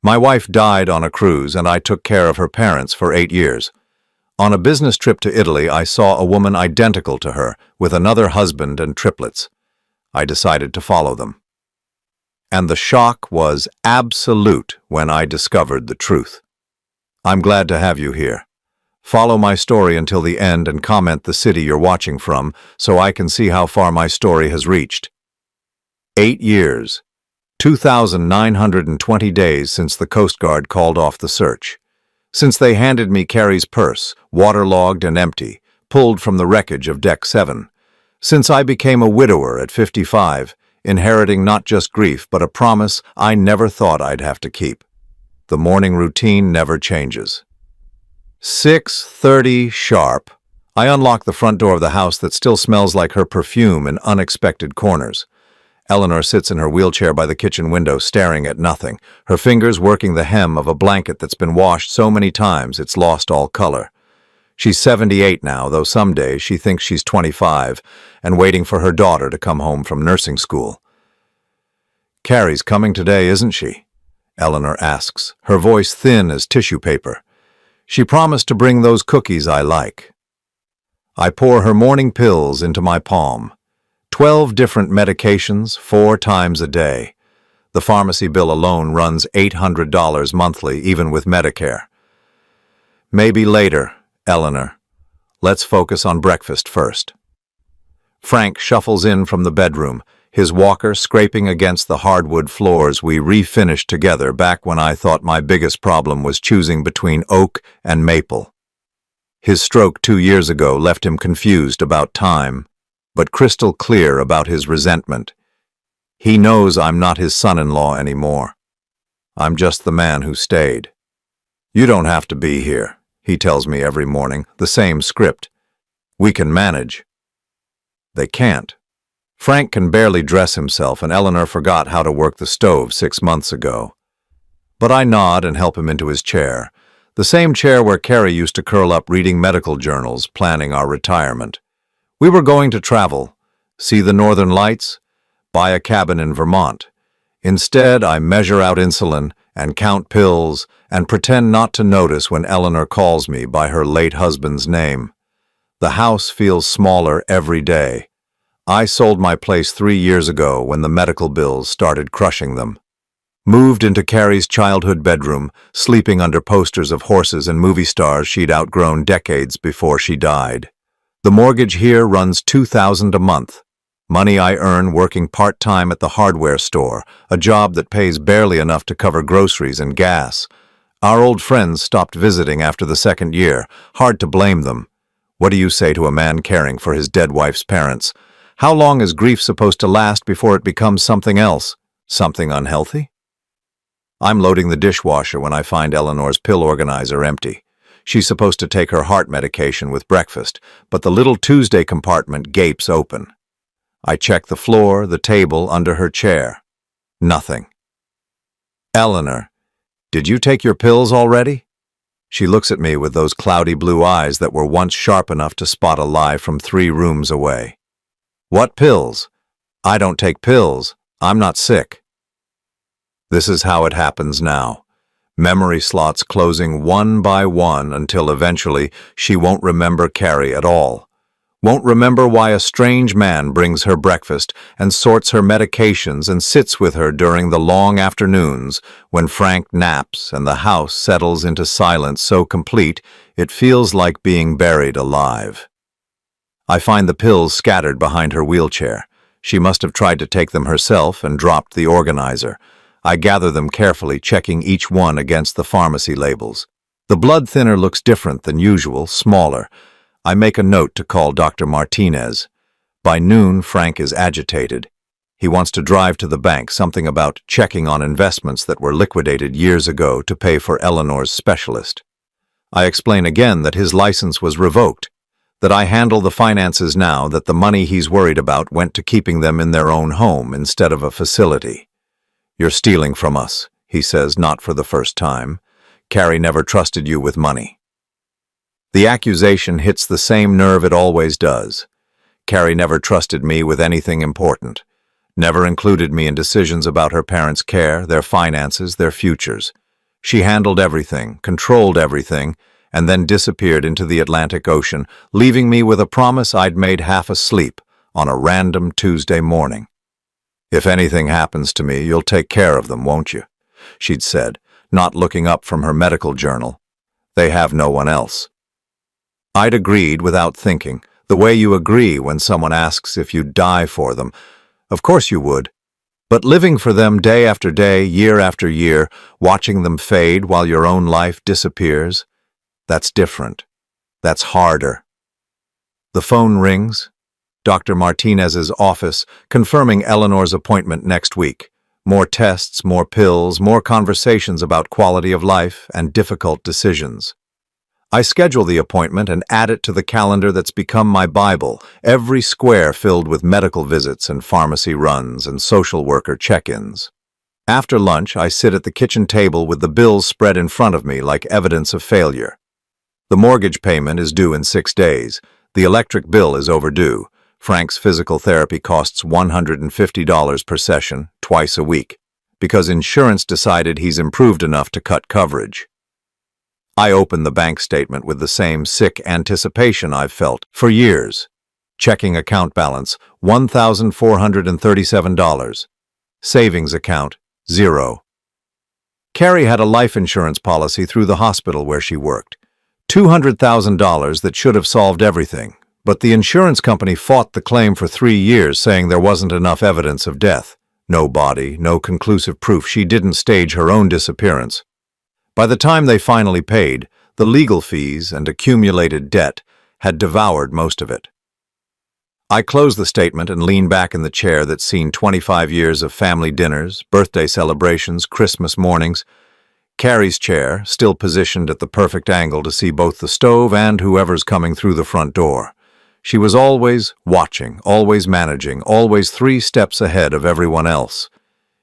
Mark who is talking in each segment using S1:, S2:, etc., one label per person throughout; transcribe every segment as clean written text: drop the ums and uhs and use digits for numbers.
S1: My wife died on a cruise and I took care of her parents for 8 years. On a business trip to Italy, I saw a woman identical to her, with another husband and triplets. I decided to follow them. And the shock was absolute when I discovered the truth. I'm glad to have you here. Follow my story until the end and comment the city you're watching from so I can see how far my story has reached. 8 years. 2,920 days since the Coast Guard called off the search. Since they handed me Carrie's purse, waterlogged and empty, pulled from the wreckage of Deck 7. Since I became a widower at 55, inheriting not just grief but a promise I never thought I'd have to keep. The morning routine never changes. 6:30 sharp. I unlock the front door of the house that still smells like her perfume in unexpected corners. Eleanor sits in her wheelchair by the kitchen window staring at nothing, her fingers working the hem of a blanket that's been washed so many times it's lost all color. She's 78 now, though some days she thinks she's 25 and waiting for her daughter to come home from nursing school. "Carrie's coming today, isn't she?" Eleanor asks, her voice thin as tissue paper. "She promised to bring those cookies I like." I pour her morning pills into my palm. 12 different medications, 4 times a day. The pharmacy bill alone runs $800 monthly, even with Medicare. "Maybe later, Eleanor. Let's focus on breakfast first." Frank shuffles in from the bedroom, his walker scraping against the hardwood floors we refinished together back when I thought my biggest problem was choosing between oak and maple. His stroke 2 years ago left him confused about time, but crystal clear about his resentment. He knows I'm not his son-in-law anymore. I'm just the man who stayed. "You don't have to be here," he tells me every morning, the same script. "We can manage." They can't. Frank can barely dress himself, and Eleanor forgot how to work the stove 6 months ago. But I nod and help him into his chair, the same chair where Carrie used to curl up reading medical journals, planning our retirement. We were going to travel, see the northern lights, buy a cabin in Vermont. Instead, I measure out insulin and count pills and pretend not to notice when Eleanor calls me by her late husband's name. The house feels smaller every day. I sold my place 3 years ago when the medical bills started crushing them. Moved into Carrie's childhood bedroom, sleeping under posters of horses and movie stars she'd outgrown decades before she died. The mortgage here runs $2,000 a month, money I earn working part-time at the hardware store, a job that pays barely enough to cover groceries and gas. Our old friends stopped visiting after the 2nd year, hard to blame them. What do you say to a man caring for his dead wife's parents? How long is grief supposed to last before it becomes something else? Something unhealthy? I'm loading the dishwasher when I find Eleanor's pill organizer empty. She's supposed to take her heart medication with breakfast, but the little Tuesday compartment gapes open. I check the floor, the table, under her chair. Nothing. "Eleanor, did you take your pills already?" She looks at me with those cloudy blue eyes that were once sharp enough to spot a lie from 3 rooms away. "What pills? I don't take pills. I'm not sick." This is how it happens now. Memory slots closing one by one until eventually she won't remember Carrie at all. Won't remember why a strange man brings her breakfast and sorts her medications and sits with her during the long afternoons when Frank naps and the house settles into silence so complete it feels like being buried alive. I find the pills scattered behind her wheelchair. She must have tried to take them herself and dropped the organizer. I gather them carefully, checking each one against the pharmacy labels. The blood thinner looks different than usual, smaller. I make a note to call Dr. Martinez. By noon, Frank is agitated. He wants to drive to the bank, something about checking on investments that were liquidated years ago to pay for Eleanor's specialist. I explain again that his license was revoked, that I handle the finances now, that the money he's worried about went to keeping them in their own home instead of a facility. "You're stealing from us," he says, not for the first time. "Carrie never trusted you with money." The accusation hits the same nerve it always does. Carrie never trusted me with anything important, never included me in decisions about her parents' care, their finances, their futures. She handled everything, controlled everything, and then disappeared into the Atlantic Ocean, leaving me with a promise I'd made half asleep on a random Tuesday morning. "If anything happens to me, you'll take care of them, won't you?" she'd said, not looking up from her medical journal. "They have no one else." I'd agreed without thinking, the way you agree when someone asks if you'd die for them. Of course you would. But living for them day after day, year after year, watching them fade while your own life disappears, that's different. That's harder. The phone rings. Dr. Martinez's office, confirming Eleanor's appointment next week. More tests, more pills, more conversations about quality of life and difficult decisions. I schedule the appointment and add it to the calendar that's become my Bible, every square filled with medical visits and pharmacy runs and social worker check-ins. After lunch, I sit at the kitchen table with the bills spread in front of me like evidence of failure. The mortgage payment is due in 6 days. The electric bill is overdue. Frank's physical therapy costs $150 per session, twice a week, because insurance decided he's improved enough to cut coverage. I open the bank statement with the same sick anticipation I've felt for years. Checking account balance, $1,437. Savings account, 0. Carrie had a life insurance policy through the hospital where she worked. $200,000 that should have solved everything, but the insurance company fought the claim for 3 years, saying there wasn't enough evidence of death. No body, no conclusive proof she didn't stage her own disappearance. By the time they finally paid, the legal fees and accumulated debt had devoured most of it. I close the statement and lean back in the chair that's seen 25 years of family dinners, birthday celebrations, Christmas mornings. Carrie's chair, still positioned at the perfect angle to see both the stove and whoever's coming through the front door. She was always watching, always managing, always 3 steps ahead of everyone else.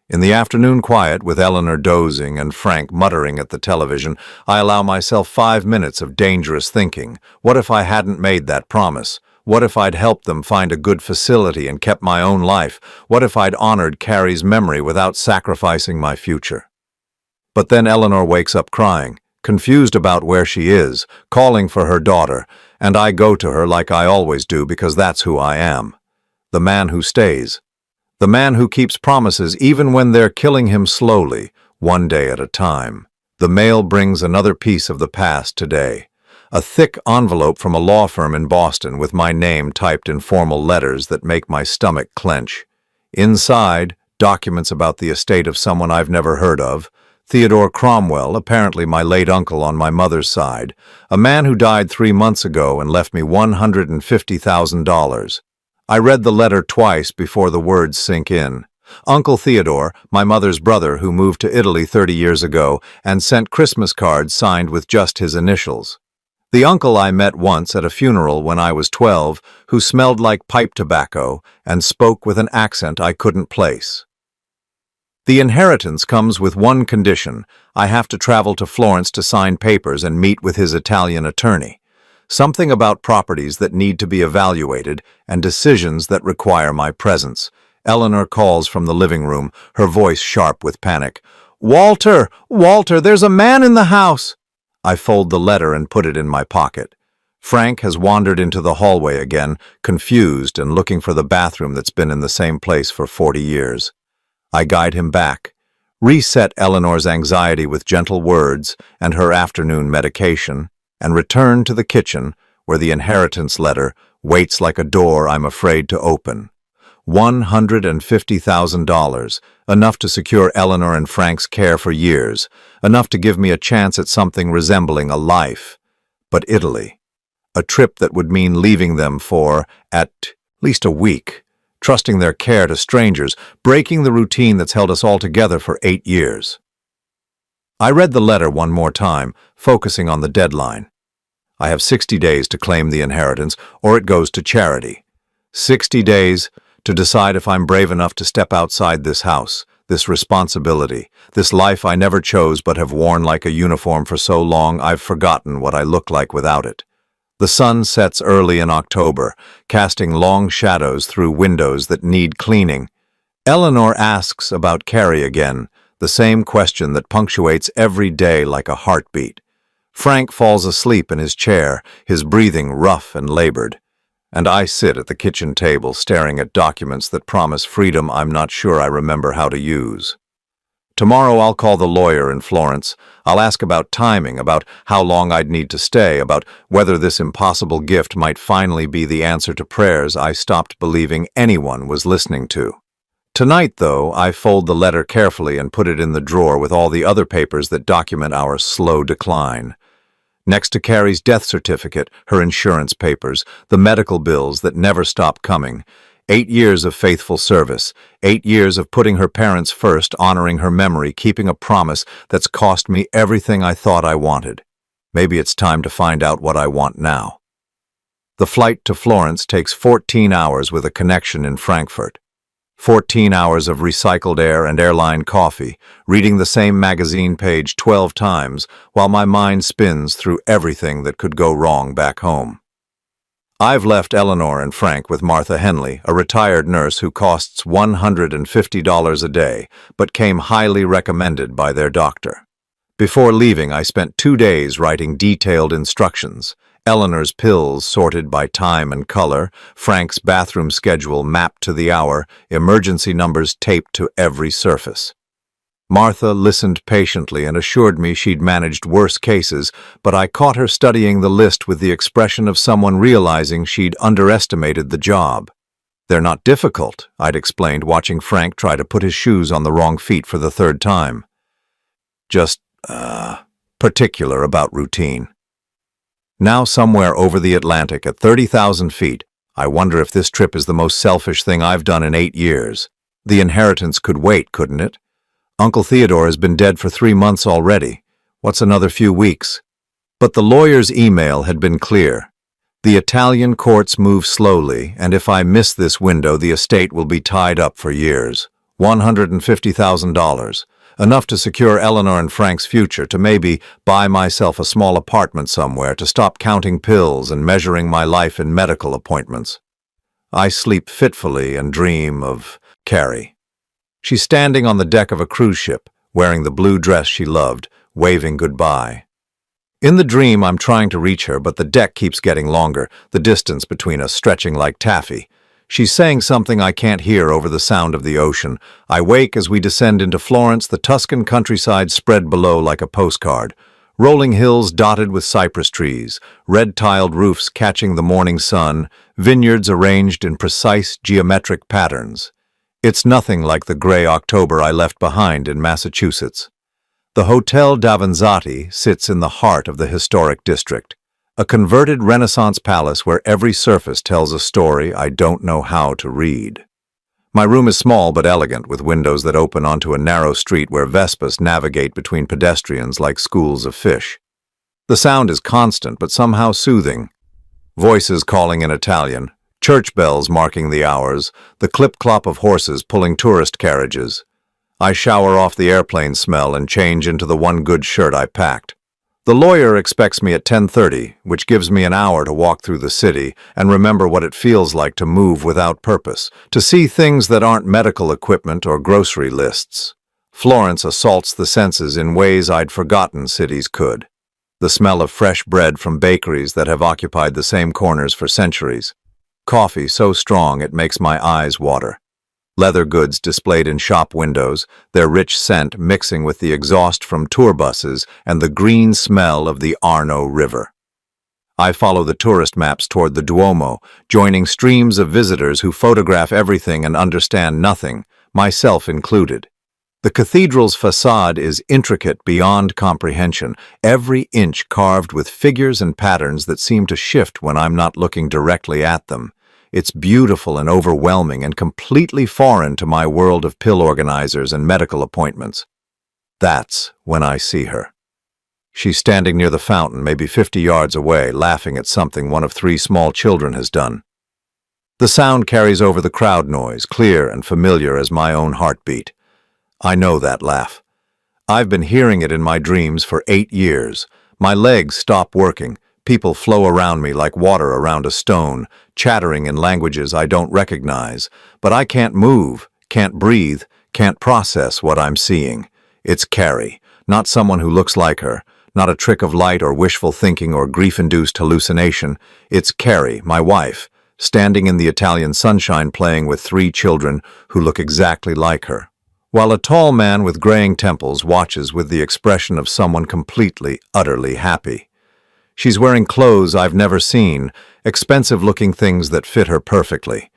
S1: In the afternoon quiet, with Eleanor dozing and Frank muttering at the television, I allow myself 5 minutes of dangerous thinking. What if I hadn't made that promise? What if I'd helped them find a good facility and kept my own life? What if I'd honored Carrie's memory without sacrificing my future? But then Eleanor wakes up crying, confused about where she is, calling for her daughter, and I go to her like I always do because that's who I am. The man who stays. The man who keeps promises even when they're killing him slowly, one day at a time. The mail brings another piece of the past today. A thick envelope from a law firm in Boston with my name typed in formal letters that make my stomach clench. Inside, documents about the estate of someone I've never heard of. Theodore Cromwell, apparently my late uncle on my mother's side. A man who died 3 months ago and left me $150,000. I read the letter twice before the words sink in. Uncle Theodore, my mother's brother who moved to Italy 30 years ago and sent Christmas cards signed with just his initials. The uncle I met once at a funeral when I was 12, who smelled like pipe tobacco and spoke with an accent I couldn't place. The inheritance comes with one condition. I have to travel to Florence to sign papers and meet with his Italian attorney. Something about properties that need to be evaluated and decisions that require my presence. Eleanor calls from the living room, her voice sharp with panic. "Walter! Walter, there's a man in the house!" I fold the letter and put it in my pocket. Frank has wandered into the hallway again, confused and looking for the bathroom that's been in the same place for 40 years. I guide him back, reset Eleanor's anxiety with gentle words and her afternoon medication, and return to the kitchen where the inheritance letter waits like a door I'm afraid to open. $150,000, enough to secure Eleanor and Frank's care for years, enough to give me a chance at something resembling a life. But Italy, a trip that would mean leaving them for, at least a week, trusting their care to strangers, breaking the routine that's held us all together for 8 years. I read the letter one more time, focusing on the deadline. I have 60 days to claim the inheritance, or it goes to charity. 60 days to decide if I'm brave enough to step outside this house, this responsibility, this life I never chose but have worn like a uniform for so long I've forgotten what I look like without it. The sun sets early in October, casting long shadows through windows that need cleaning. Eleanor asks about Carrie again, the same question that punctuates every day like a heartbeat. Frank falls asleep in his chair, his breathing rough and labored, and I sit at the kitchen table staring at documents that promise freedom I'm not sure I remember how to use. Tomorrow I'll call the lawyer in Florence. I'll ask about timing, about how long I'd need to stay, about whether this impossible gift might finally be the answer to prayers I stopped believing anyone was listening to. Tonight, though, I fold the letter carefully and put it in the drawer with all the other papers that document our slow decline. Next to Carrie's death certificate, her insurance papers, the medical bills that never stop coming. 8 years of faithful service, 8 years of putting her parents first, honoring her memory, keeping a promise that's cost me everything I thought I wanted. Maybe it's time to find out what I want now. The flight to Florence takes 14 hours with a connection in Frankfurt. 14 hours of recycled air and airline coffee, reading the same magazine page 12 times while my mind spins through everything that could go wrong back home. I've left Eleanor and Frank with Martha Henley, a retired nurse who costs $150 a day, but came highly recommended by their doctor. Before leaving, I spent 2 days writing detailed instructions. Eleanor's pills sorted by time and color, Frank's bathroom schedule mapped to the hour, emergency numbers taped to every surface. Martha listened patiently and assured me she'd managed worse cases, but I caught her studying the list with the expression of someone realizing she'd underestimated the job. "They're not difficult," I'd explained, watching Frank try to put his shoes on the wrong feet for the 3rd time. Just, particular about routine. Now somewhere over the Atlantic at 30,000 feet, I wonder if this trip is the most selfish thing I've done in 8 years. The inheritance could wait, couldn't it? Uncle Theodore has been dead for 3 months already. What's another few weeks? But the lawyer's email had been clear. The Italian courts move slowly, and if I miss this window, the estate will be tied up for years. $150,000. Enough to secure Eleanor and Frank's future, to maybe buy myself a small apartment somewhere, to stop counting pills and measuring my life in medical appointments. I sleep fitfully and dream of Carrie. She's standing on the deck of a cruise ship, wearing the blue dress she loved, waving goodbye. In the dream, I'm trying to reach her, but the deck keeps getting longer, the distance between us stretching like taffy. She's saying something I can't hear over the sound of the ocean. I wake as we descend into Florence, the Tuscan countryside spread below like a postcard. Rolling hills dotted with cypress trees, red-tiled roofs catching the morning sun, vineyards arranged in precise geometric patterns. It's nothing like the gray October I left behind in Massachusetts. The Hotel Davanzati sits in the heart of the historic district, a converted Renaissance palace where every surface tells a story I don't know how to read. My room is small but elegant, with windows that open onto a narrow street where Vespas navigate between pedestrians like schools of fish. The sound is constant but somehow soothing. Voices calling in Italian, church bells marking the hours, the clip-clop of horses pulling tourist carriages. I shower off the airplane smell and change into the one good shirt I packed. The lawyer expects me at 10:30, which gives me an hour to walk through the city and remember what it feels like to move without purpose, to see things that aren't medical equipment or grocery lists. Florence assaults the senses in ways I'd forgotten cities could. The smell of fresh bread from bakeries that have occupied the same corners for centuries. Coffee so strong it makes my eyes water. Leather goods displayed in shop windows, their rich scent mixing with the exhaust from tour buses and the green smell of the Arno River. I follow the tourist maps toward the Duomo, joining streams of visitors who photograph everything and understand nothing, myself included. The cathedral's facade is intricate beyond comprehension, every inch carved with figures and patterns that seem to shift when I'm not looking directly at them. It's beautiful and overwhelming and completely foreign to my world of pill organizers and medical appointments. That's when I see her. She's standing near the fountain, maybe 50 yards away, laughing at something one of 3 small children has done. The sound carries over the crowd noise, clear and familiar as my own heartbeat. I know that laugh. I've been hearing it in my dreams for 8 years. My legs stop working. People flow around me like water around a stone, chattering in languages I don't recognize. But I can't move, can't breathe, can't process what I'm seeing. It's Carrie, not someone who looks like her, not a trick of light or wishful thinking or grief-induced hallucination. It's Carrie, my wife, standing in the Italian sunshine playing with 3 children who look exactly like her, while a tall man with graying temples watches with the expression of someone completely, utterly happy. She's wearing clothes I've never seen, expensive-looking things that fit her perfectly.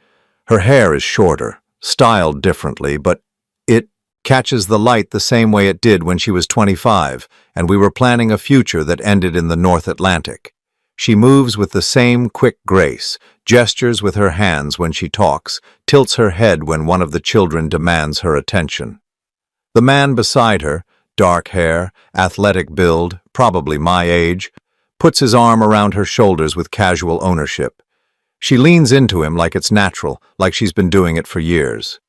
S1: Her hair is shorter, styled differently, but it catches the light the same way it did when she was 25, and we were planning a future that ended in the North Atlantic. She moves with the same quick grace, gestures with her hands when she talks, tilts her head when one of the children demands her attention. The man beside her, dark hair, athletic build, probably my age, puts his arm around her shoulders with casual ownership. She leans into him like it's natural, like she's been doing it for years.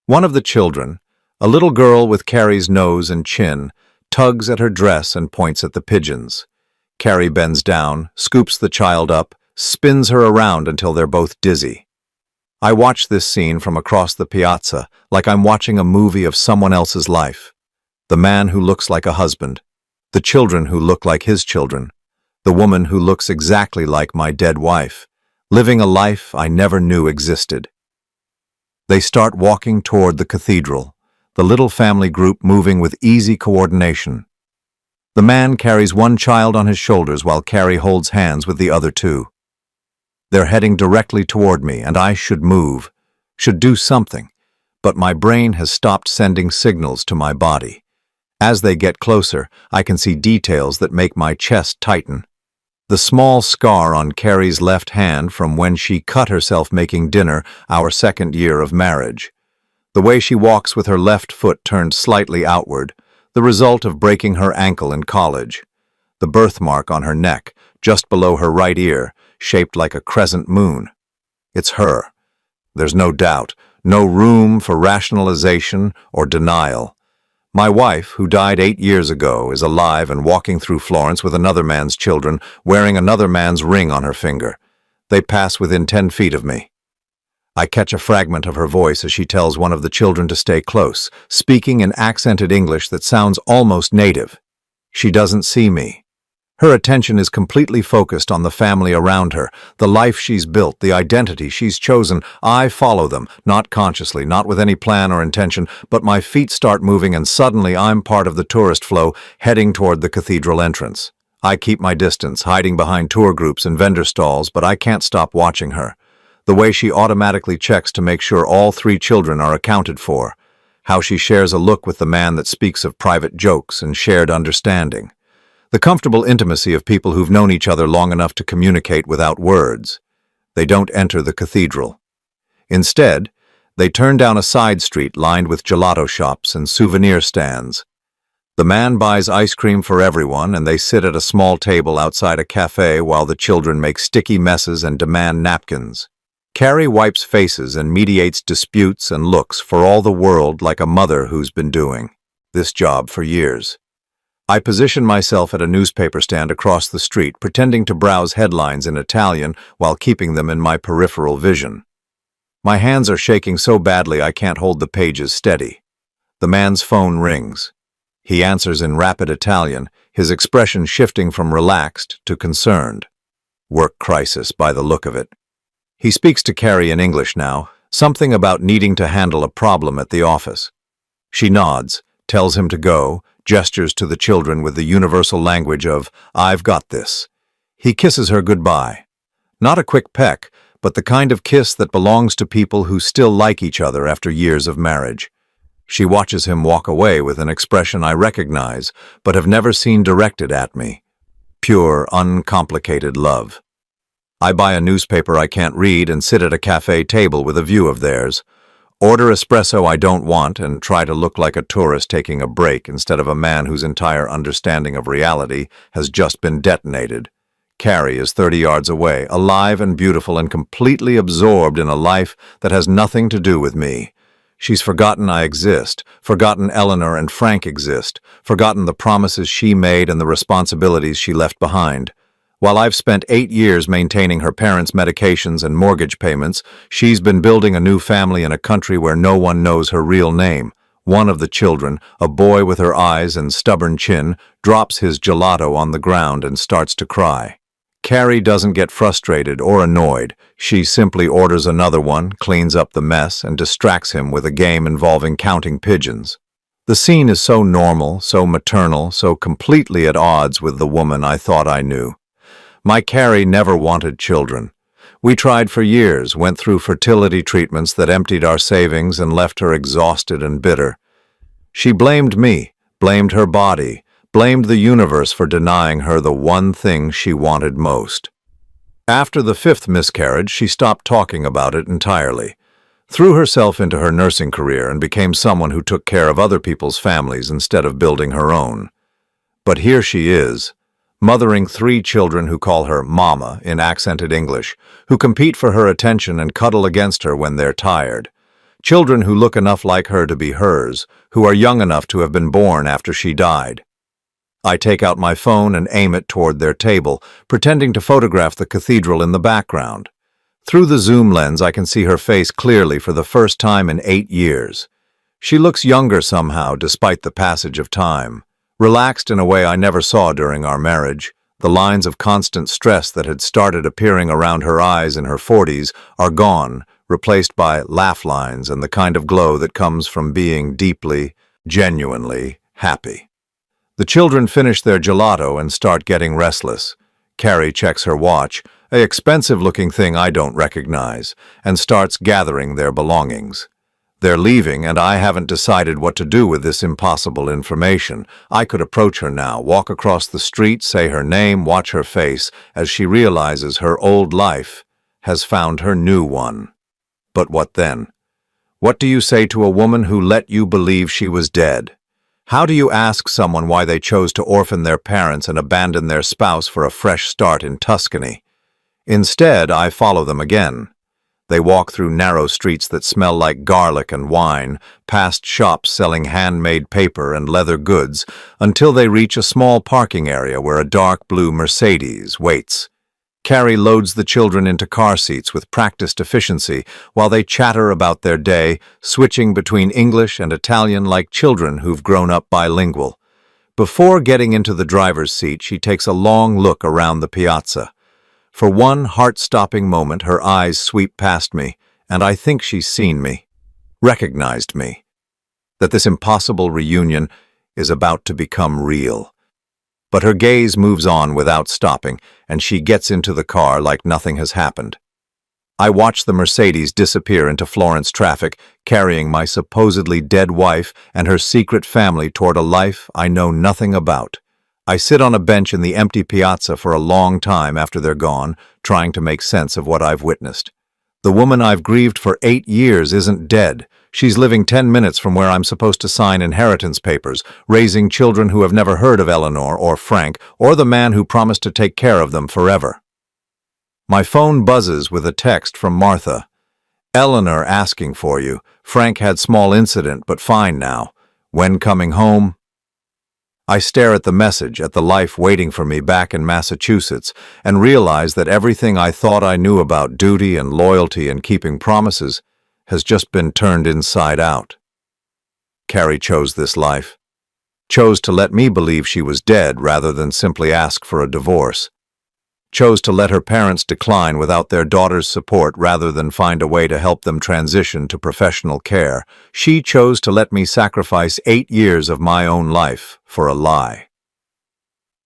S1: One of the children, a little girl with Carrie's nose and chin, tugs at her dress and points at the pigeons. Carrie bends down, scoops the child up, spins her around until they're both dizzy. I watch this scene from across the piazza like I'm watching a movie of someone else's life. The man who looks like a husband, the children who look like his children, the woman who looks exactly like my dead wife, living a life I never knew existed. They start walking toward the cathedral, the little family group moving with easy coordination. The man carries one child on his shoulders while Carrie holds hands with the other 2. They're heading directly toward me, and I should move, should do something, but my brain has stopped sending signals to my body. As they get closer, I can see details that make my chest tighten. The small scar on Carrie's left hand from when she cut herself making dinner our 2nd year of marriage. The way she walks with her left foot turned slightly outward, the result of breaking her ankle in college. The birthmark on her neck, just below her right ear, shaped like a crescent moon. It's her. There's no doubt, no room for rationalization or denial. My wife, who died 8 years ago, is alive and walking through Florence with another man's children, wearing another man's ring on her finger. They pass within 10 feet of me. I catch a fragment of her voice as she tells one of the children to stay close, speaking in accented English that sounds almost native. She doesn't see me. Her attention is completely focused on the family around her, the life she's built, the identity she's chosen. I follow them, not consciously, not with any plan or intention, but my feet start moving and suddenly I'm part of the tourist flow, heading toward the cathedral entrance. I keep my distance, hiding behind tour groups and vendor stalls, but I can't stop watching her. The way she automatically checks to make sure all 3 children are accounted for. How she shares a look with the man that speaks of private jokes and shared understanding. The comfortable intimacy of people who've known each other long enough to communicate without words. They don't enter the cathedral. Instead, they turn down a side street lined with gelato shops and souvenir stands. The man buys ice cream for everyone, and they sit at a small table outside a cafe while the children make sticky messes and demand napkins. Carrie wipes faces and mediates disputes and looks for all the world like a mother who's been doing this job for years. I position myself at a newspaper stand across the street, pretending to browse headlines in Italian while keeping them in my peripheral vision. My hands are shaking so badly I can't hold the pages steady. The man's phone rings. He answers in rapid Italian, his expression shifting from relaxed to concerned. Work crisis by the look of it. He speaks to Carrie in English now, something about needing to handle a problem at the office. She nods, tells him to go, gestures to the children with the universal language of, "I've got this." He kisses her goodbye. Not a quick peck, but the kind of kiss that belongs to people who still like each other after years of marriage. She watches him walk away with an expression I recognize, but have never seen directed at me. Pure, uncomplicated love. I buy a newspaper I can't read and sit at a cafe table with a view of theirs. Order espresso I don't want and try to look like a tourist taking a break instead of a man whose entire understanding of reality has just been detonated. Carrie is 30 yards away, alive and beautiful and completely absorbed in a life that has nothing to do with me. She's forgotten I exist, forgotten Eleanor and Frank exist, forgotten the promises she made and the responsibilities she left behind. While I've spent 8 years maintaining her parents' medications and mortgage payments, she's been building a new family in a country where no one knows her real name. One of the children, a boy with her eyes and stubborn chin, drops his gelato on the ground and starts to cry. Carrie doesn't get frustrated or annoyed. She simply orders another one, cleans up the mess, and distracts him with a game involving counting pigeons. The scene is so normal, so maternal, so completely at odds with the woman I thought I knew. My Carrie never wanted children. We tried for years, went through fertility treatments that emptied our savings and left her exhausted and bitter. She blamed me, blamed her body, blamed the universe for denying her the one thing she wanted most. After the 5th miscarriage, she stopped talking about it entirely, threw herself into her nursing career and became someone who took care of other people's families instead of building her own. But here she is, mothering 3 children who call her Mama in accented English, who compete for her attention and cuddle against her when they're tired. Children who look enough like her to be hers, who are young enough to have been born after she died. I take out my phone and aim it toward their table, pretending to photograph the cathedral in the background. Through the zoom lens, I can see her face clearly for the first time in 8 years. She looks younger somehow, despite the passage of time. Relaxed in a way I never saw during our marriage, the lines of constant stress that had started appearing around her eyes in her 40s are gone, replaced by laugh lines and the kind of glow that comes from being deeply, genuinely happy. The children finish their gelato and start getting restless. Carrie checks her watch, an expensive-looking thing I don't recognize, and starts gathering their belongings. They're leaving, and I haven't decided what to do with this impossible information. I could approach her now, walk across the street, say her name, watch her face, as she realizes her old life has found her new one. But what then? What do you say to a woman who let you believe she was dead? How do you ask someone why they chose to orphan their parents and abandon their spouse for a fresh start in Tuscany? Instead, I follow them again. They walk through narrow streets that smell like garlic and wine, past shops selling handmade paper and leather goods, until they reach a small parking area where a dark blue Mercedes waits. Carrie loads the children into car seats with practiced efficiency while they chatter about their day, switching between English and Italian like children who've grown up bilingual. Before getting into the driver's seat, she takes a long look around the piazza. For one heart-stopping moment, her eyes sweep past me, and I think she's seen me, recognized me, that this impossible reunion is about to become real. But her gaze moves on without stopping, and she gets into the car like nothing has happened. I watch the Mercedes disappear into Florence traffic, carrying my supposedly dead wife and her secret family toward a life I know nothing about. I sit on a bench in the empty piazza for a long time after they're gone, trying to make sense of what I've witnessed. The woman I've grieved for 8 years isn't dead. She's living 10 minutes from where I'm supposed to sign inheritance papers, raising children who have never heard of Eleanor or Frank or the man who promised to take care of them forever. My phone buzzes with a text from Martha. Eleanor asking for you. Frank had small incident, but fine now. When coming home? I stare at the message, at the life waiting for me back in Massachusetts, and realize that everything I thought I knew about duty and loyalty and keeping promises has just been turned inside out. Carrie chose this life. Chose to let me believe she was dead rather than simply ask for a divorce. Chose to let her parents decline without their daughter's support rather than find a way to help them transition to professional care. She chose to let me sacrifice 8 years of my own life for a lie.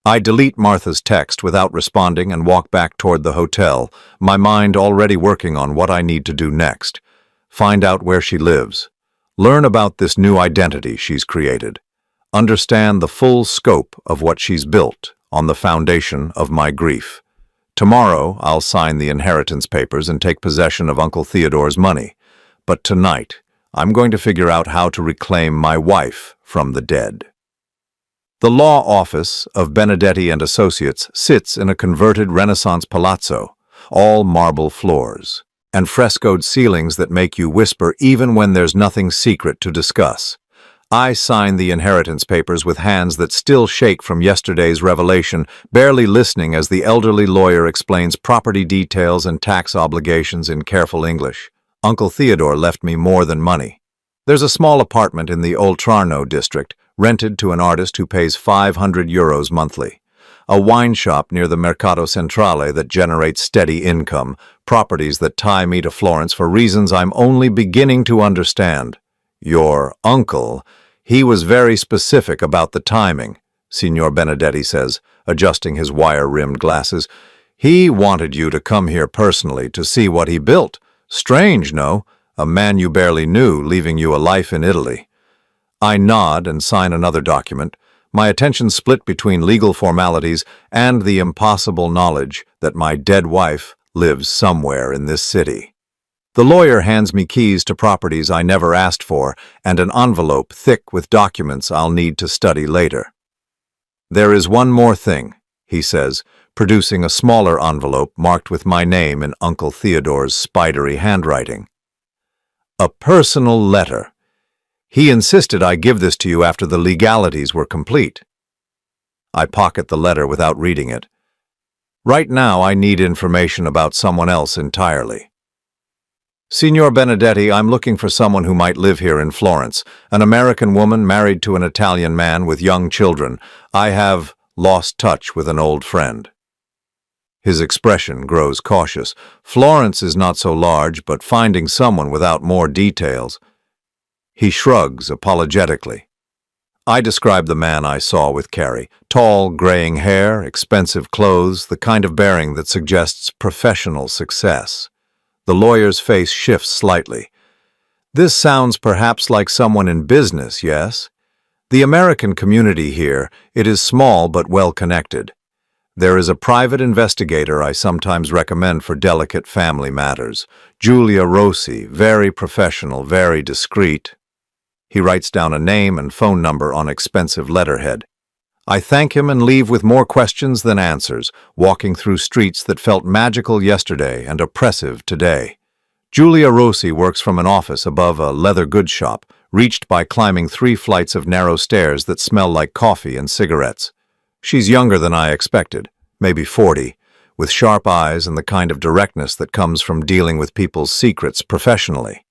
S1: I delete Martha's text without responding and walk back toward the hotel, my mind already working on what I need to do next. Find out where she lives. Learn about this new identity she's created. Understand the full scope of what she's built on the foundation of my grief. Tomorrow, I'll sign the inheritance papers and take possession of Uncle Theodore's money. But tonight, I'm going to figure out how to reclaim my wife from the dead. The law office of Benedetti and Associates sits in a converted Renaissance palazzo, all marble floors, and frescoed ceilings that make you whisper even when there's nothing secret to discuss. I sign the inheritance papers with hands that still shake from yesterday's revelation, barely listening as the elderly lawyer explains property details and tax obligations in careful English. Uncle Theodore left me more than money. There's a small apartment in the Oltrarno district, rented to an artist who pays €500 monthly. A wine shop near the Mercato Centrale that generates steady income, properties that tie me to Florence for reasons I'm only beginning to understand. Your uncle, he was very specific about the timing, Signor Benedetti says, adjusting his wire-rimmed glasses. He wanted you to come here personally to see what he built. Strange, no? A man you barely knew, leaving you a life in Italy. I nod and sign another document, my attention split between legal formalities and the impossible knowledge that my dead wife lives somewhere in this city. The lawyer hands me keys to properties I never asked for and an envelope thick with documents I'll need to study later. There is one more thing, he says, producing a smaller envelope marked with my name in Uncle Theodore's spidery handwriting. A personal letter. He insisted I give this to you after the legalities were complete. I pocket the letter without reading it. Right now, I need information about someone else entirely. Signor Benedetti, I'm looking for someone who might live here in Florence, an American woman married to an Italian man with young children. I have lost touch with an old friend. His expression grows cautious. Florence is not so large, but finding someone without more details. He shrugs apologetically. I describe the man I saw with Carrie. Tall, graying hair, expensive clothes, the kind of bearing that suggests professional success. The lawyer's face shifts slightly. This sounds perhaps like someone in business, yes? The American community here, it is small but well-connected. There is a private investigator I sometimes recommend for delicate family matters. Giulia Rossi, very professional, very discreet. He writes down a name and phone number on expensive letterhead. I thank him and leave with more questions than answers, walking through streets that felt magical yesterday and oppressive today. Giulia Rossi works from an office above a leather goods shop, reached by climbing 3 flights of narrow stairs that smell like coffee and cigarettes. She's younger than I expected, maybe 40, with sharp eyes and the kind of directness that comes from dealing with people's secrets professionally.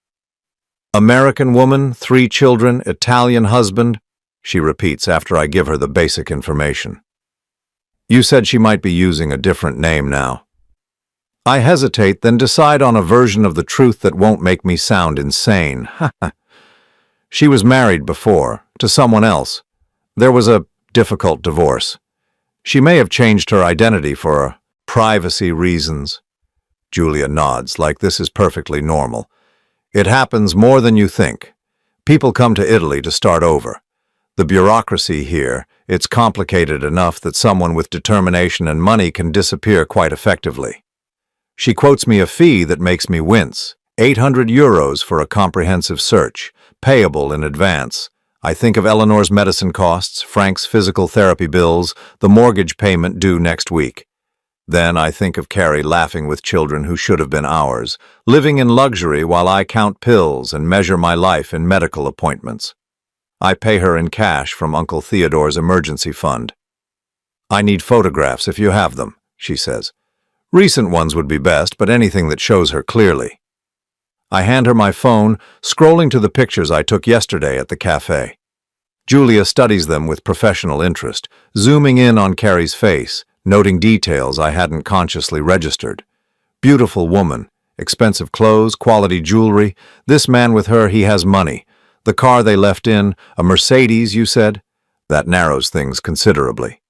S1: American woman, 3 children, Italian husband, she repeats after I give her the basic information. You said she might be using a different name now. I hesitate, then decide on a version of the truth that won't make me sound insane. She was married before, to someone else. There was a difficult divorce. She may have changed her identity for privacy reasons. Giulia nods, like this is perfectly normal. It happens more than you think. People come to Italy to start over. The bureaucracy here, it's complicated enough that someone with determination and money can disappear quite effectively. She quotes me a fee that makes me wince, €800 for a comprehensive search, payable in advance. I think of Eleanor's medicine costs, Frank's physical therapy bills, the mortgage payment due next week. Then I think of Carrie laughing with children who should have been ours, living in luxury while I count pills and measure my life in medical appointments. I pay her in cash from Uncle Theodore's emergency fund. I need photographs if you have them, she says. Recent ones would be best, but anything that shows her clearly. I hand her my phone, scrolling to the pictures I took yesterday at the cafe. Giulia studies them with professional interest, zooming in on Carrie's face, noting details I hadn't consciously registered. Beautiful woman, expensive clothes, quality jewelry. This man with her, he has money. The car they left in, a Mercedes, you said? That narrows things considerably.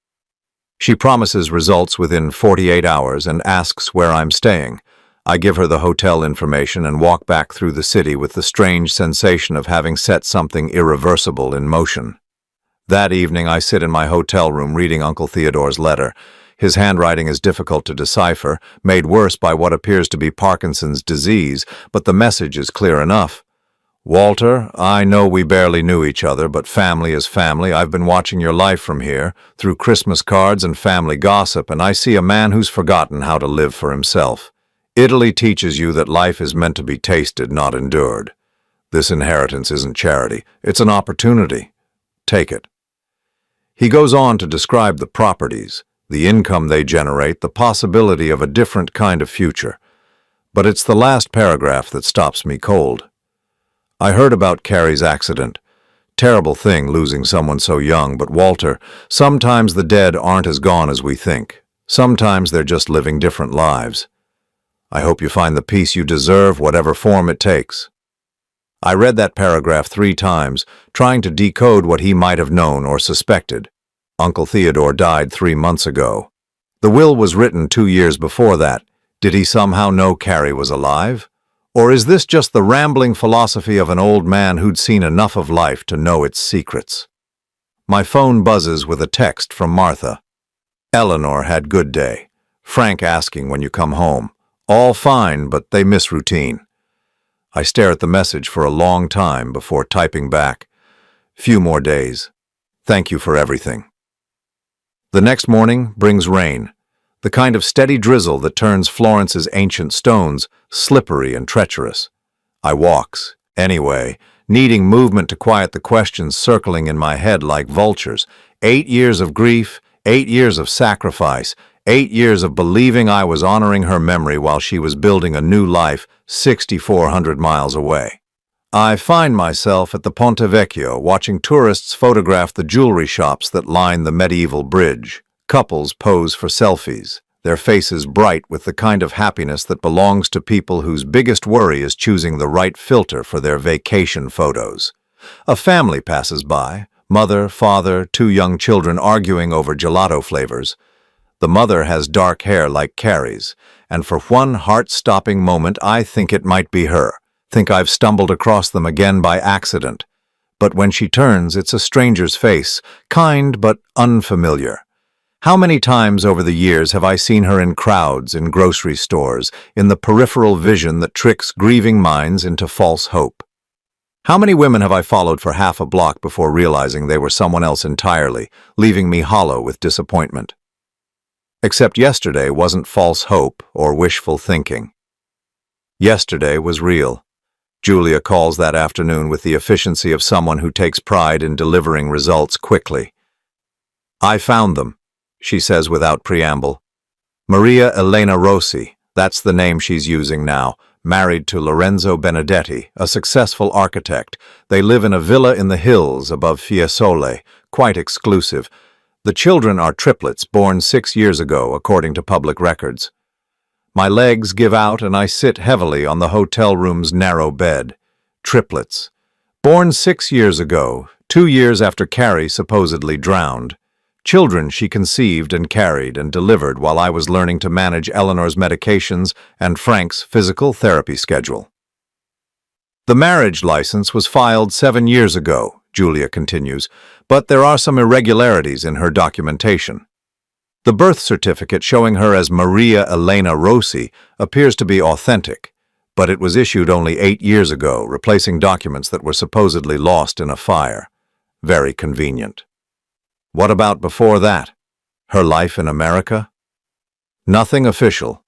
S1: She promises results within 48 hours and asks where I'm staying. I give her the hotel information and walk back through the city with the strange sensation of having set something irreversible in motion. That evening, I sit in my hotel room reading Uncle Theodore's letter. His handwriting is difficult to decipher, made worse by what appears to be Parkinson's disease, but the message is clear enough. Walter, I know we barely knew each other, but family is family. I've been watching your life from here, through Christmas cards and family gossip, and I see a man who's forgotten how to live for himself. Italy teaches you that life is meant to be tasted, not endured. This inheritance isn't charity. It's an opportunity. Take it. He goes on to describe the properties, the income they generate, the possibility of a different kind of future. But it's the last paragraph that stops me cold. I heard about Carrie's accident. Terrible thing losing someone so young, but Walter, sometimes the dead aren't as gone as we think. Sometimes they're just living different lives. I hope you find the peace you deserve, whatever form it takes. I read that paragraph 3 times, trying to decode what he might have known or suspected. Uncle Theodore died 3 months ago. The will was written 2 years before that. Did he somehow know Carrie was alive? Or is this just the rambling philosophy of an old man who'd seen enough of life to know its secrets? My phone buzzes with a text from Martha. Eleanor had good day. Frank asking when you come home. All fine, but they miss routine. I stare at the message for a long time before typing back. Few more days. Thank you for everything. The next morning brings rain. The kind of steady drizzle that turns Florence's ancient stones slippery and treacherous. I walks, anyway, needing movement to quiet the questions circling in my head like vultures. 8 years of grief, 8 years of sacrifice, 8 years of believing I was honoring her memory while she was building a new life 6,400 miles away. I find myself at the Ponte Vecchio watching tourists photograph the jewelry shops that line the medieval bridge. Couples pose for selfies, their faces bright with the kind of happiness that belongs to people whose biggest worry is choosing the right filter for their vacation photos. A family passes by, mother, father, 2 young children arguing over gelato flavors. The mother has dark hair like Carrie's, and for one heart-stopping moment I think it might be her. Think I've stumbled across them again by accident. But when she turns, it's a stranger's face, kind but unfamiliar. How many times over the years have I seen her in crowds, in grocery stores, in the peripheral vision that tricks grieving minds into false hope? How many women have I followed for half a block before realizing they were someone else entirely, leaving me hollow with disappointment? Except yesterday wasn't false hope or wishful thinking. Yesterday was real. Julia calls that afternoon with the efficiency of someone who takes pride in delivering results quickly. I found them, she says without preamble. Maria Elena Rossi, that's the name she's using now, married to Lorenzo Benedetti, a successful architect. They live in a villa in the hills above Fiesole, quite exclusive. The children are triplets, born 6 years ago, according to public records. My legs give out and I sit heavily on the hotel room's narrow bed. Triplets. Born 6 years ago, 2 years after Carrie supposedly drowned. Children she conceived and carried and delivered while I was learning to manage Eleanor's medications and Frank's physical therapy schedule. The marriage license was filed 7 years ago, Julia continues, but there are some irregularities in her documentation. The birth certificate showing her as Maria Elena Rossi appears to be authentic, but it was issued only 8 years ago, replacing documents that were supposedly lost in a fire. Very convenient. What about before that? Her life in America? Nothing official.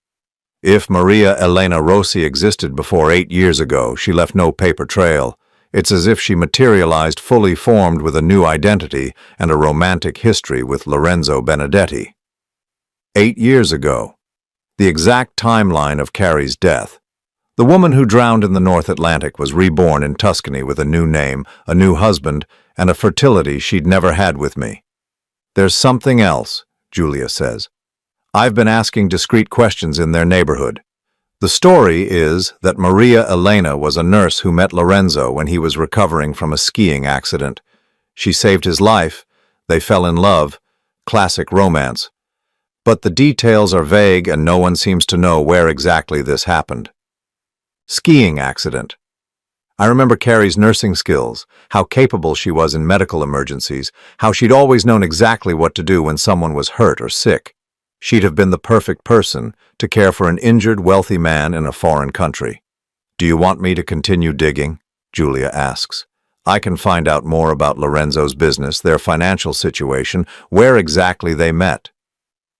S1: If Maria Elena Rossi existed before 8 years ago, she left no paper trail. It's as if she materialized fully formed with a new identity and a romantic history with Lorenzo Benedetti. 8 years ago. The exact timeline of Carrie's death. The woman who drowned in the North Atlantic was reborn in Tuscany with a new name, a new husband, and a fertility she'd never had with me. There's something else, Julia says. I've been asking discreet questions in their neighborhood. The story is that Maria Elena was a nurse who met Lorenzo when he was recovering from a skiing accident. She saved his life. They fell in love. Classic romance. But the details are vague and no one seems to know where exactly this happened. Skiing accident. I remember Carrie's nursing skills, how capable she was in medical emergencies, how she'd always known exactly what to do when someone was hurt or sick. She'd have been the perfect person to care for an injured, wealthy man in a foreign country. Do you want me to continue digging? Julia asks. I can find out more about Lorenzo's business, their financial situation, where exactly they met.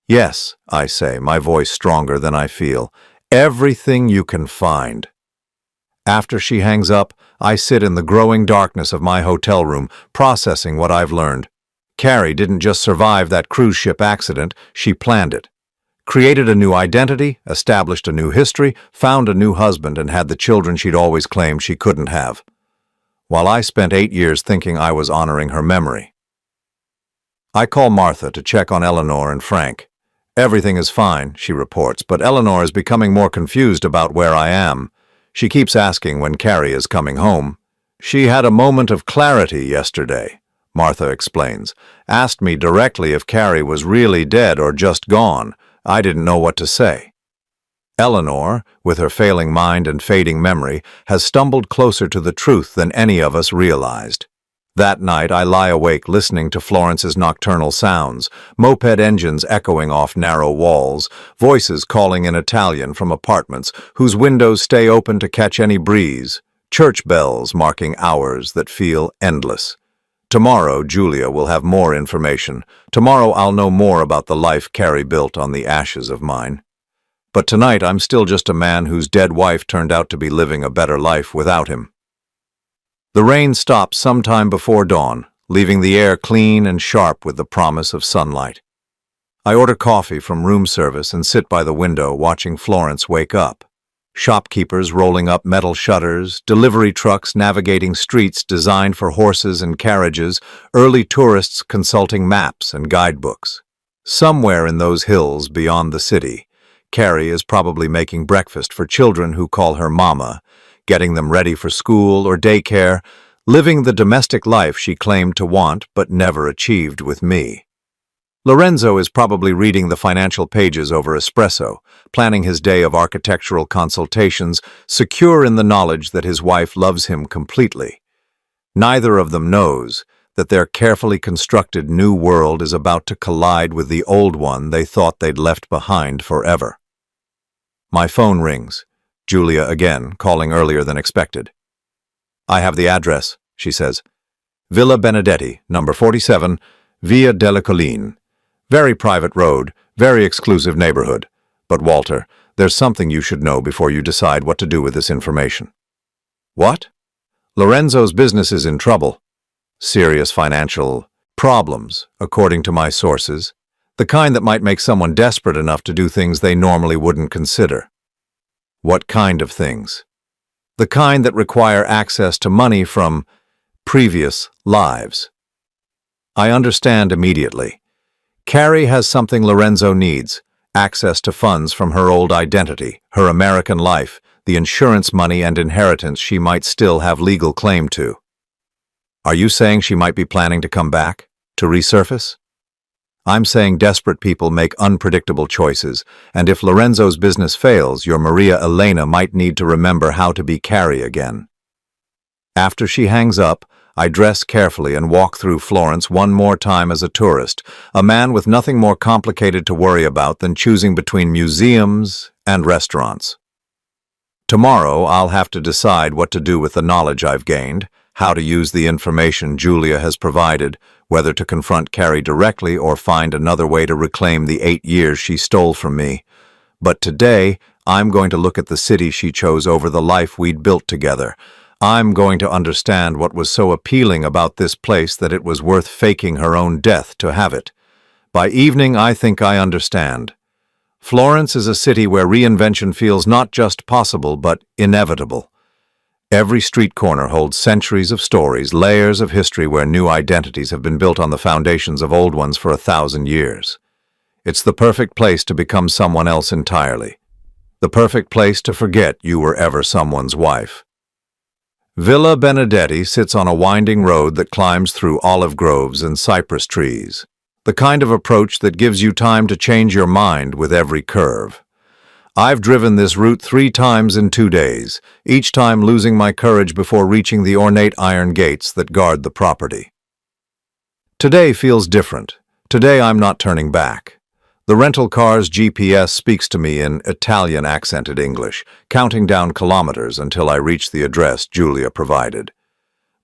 S1: Yes, I say, my voice stronger than I feel. Everything you can find. After she hangs up, I sit in the growing darkness of my hotel room, processing what I've learned. Carrie didn't just survive that cruise ship accident, she planned it. Created a new identity, established a new history, found a new husband, and had the children she'd always claimed she couldn't have. while I spent 8 years thinking I was honoring her memory. I call Martha to check on Eleanor and Frank. Everything is fine, she reports, but Eleanor is becoming more confused about where I am. She keeps asking when Carrie is coming home. She had a moment of clarity yesterday, Martha explains. Asked me directly if Carrie was really dead or just gone. I didn't know what to say. Eleanor, with her failing mind and fading memory, has stumbled closer to the truth than any of us realized. That night I lie awake listening to Florence's nocturnal sounds, moped engines echoing off narrow walls, voices calling in Italian from apartments whose windows stay open to catch any breeze, church bells marking hours that feel endless. Tomorrow Julia will have more information. Tomorrow I'll know more about the life Carrie built on the ashes of mine. But tonight I'm still just a man whose dead wife turned out to be living a better life without him. The rain stops sometime before dawn, leaving the air clean and sharp with the promise of sunlight. I order coffee from room service and sit by the window watching Florence wake up. Shopkeepers rolling up metal shutters, delivery trucks navigating streets designed for horses and carriages, early tourists consulting maps and guidebooks. Somewhere in those hills beyond the city, Carrie is probably making breakfast for children who call her Mama, getting them ready for school or daycare, living the domestic life she claimed to want but never achieved with me. Lorenzo is probably reading the financial pages over espresso, planning his day of architectural consultations, secure in the knowledge that his wife loves him completely. Neither of them knows that their carefully constructed new world is about to collide with the old one they thought they'd left behind forever. My phone rings. Julia again, calling earlier than expected. I have the address, she says. Villa Benedetti, number 47, Via della Colline. Very private road, very exclusive neighborhood. But Walter, there's something you should know before you decide what to do with this information. What? Lorenzo's business is in trouble. Serious financial problems, according to my sources. The kind that might make someone desperate enough to do things they normally wouldn't consider. What kind of things? The kind that require access to money from previous lives. I understand immediately. Carrie has something Lorenzo needs, access to funds from her old identity, her American life, the insurance money and inheritance she might still have legal claim to. Are you saying she might be planning to come back, to resurface? I'm saying desperate people make unpredictable choices, and if Lorenzo's business fails, your Maria Elena might need to remember how to be Carrie again. After she hangs up, I dress carefully and walk through Florence one more time as a tourist, a man with nothing more complicated to worry about than choosing between museums and restaurants. Tomorrow, I'll have to decide what to do with the knowledge I've gained, how to use the information Julia has provided, whether to confront Carrie directly or find another way to reclaim the 8 years she stole from me. But today, I'm going to look at the city she chose over the life we'd built together. I'm going to understand what was so appealing about this place that it was worth faking her own death to have it. By evening, I think I understand. Florence is a city where reinvention feels not just possible, but inevitable. Every street corner holds centuries of stories, layers of history where new identities have been built on the foundations of old ones for 1,000 years. It's the perfect place to become someone else entirely. The perfect place to forget you were ever someone's wife. Villa Benedetti sits on a winding road that climbs through olive groves and cypress trees. The kind of approach that gives you time to change your mind with every curve. I've driven this route 3 times in 2 days, each time losing my courage before reaching the ornate iron gates that guard the property. Today feels different. Today I'm not turning back. The rental car's GPS speaks to me in Italian-accented English, counting down kilometers until I reach the address Julia provided.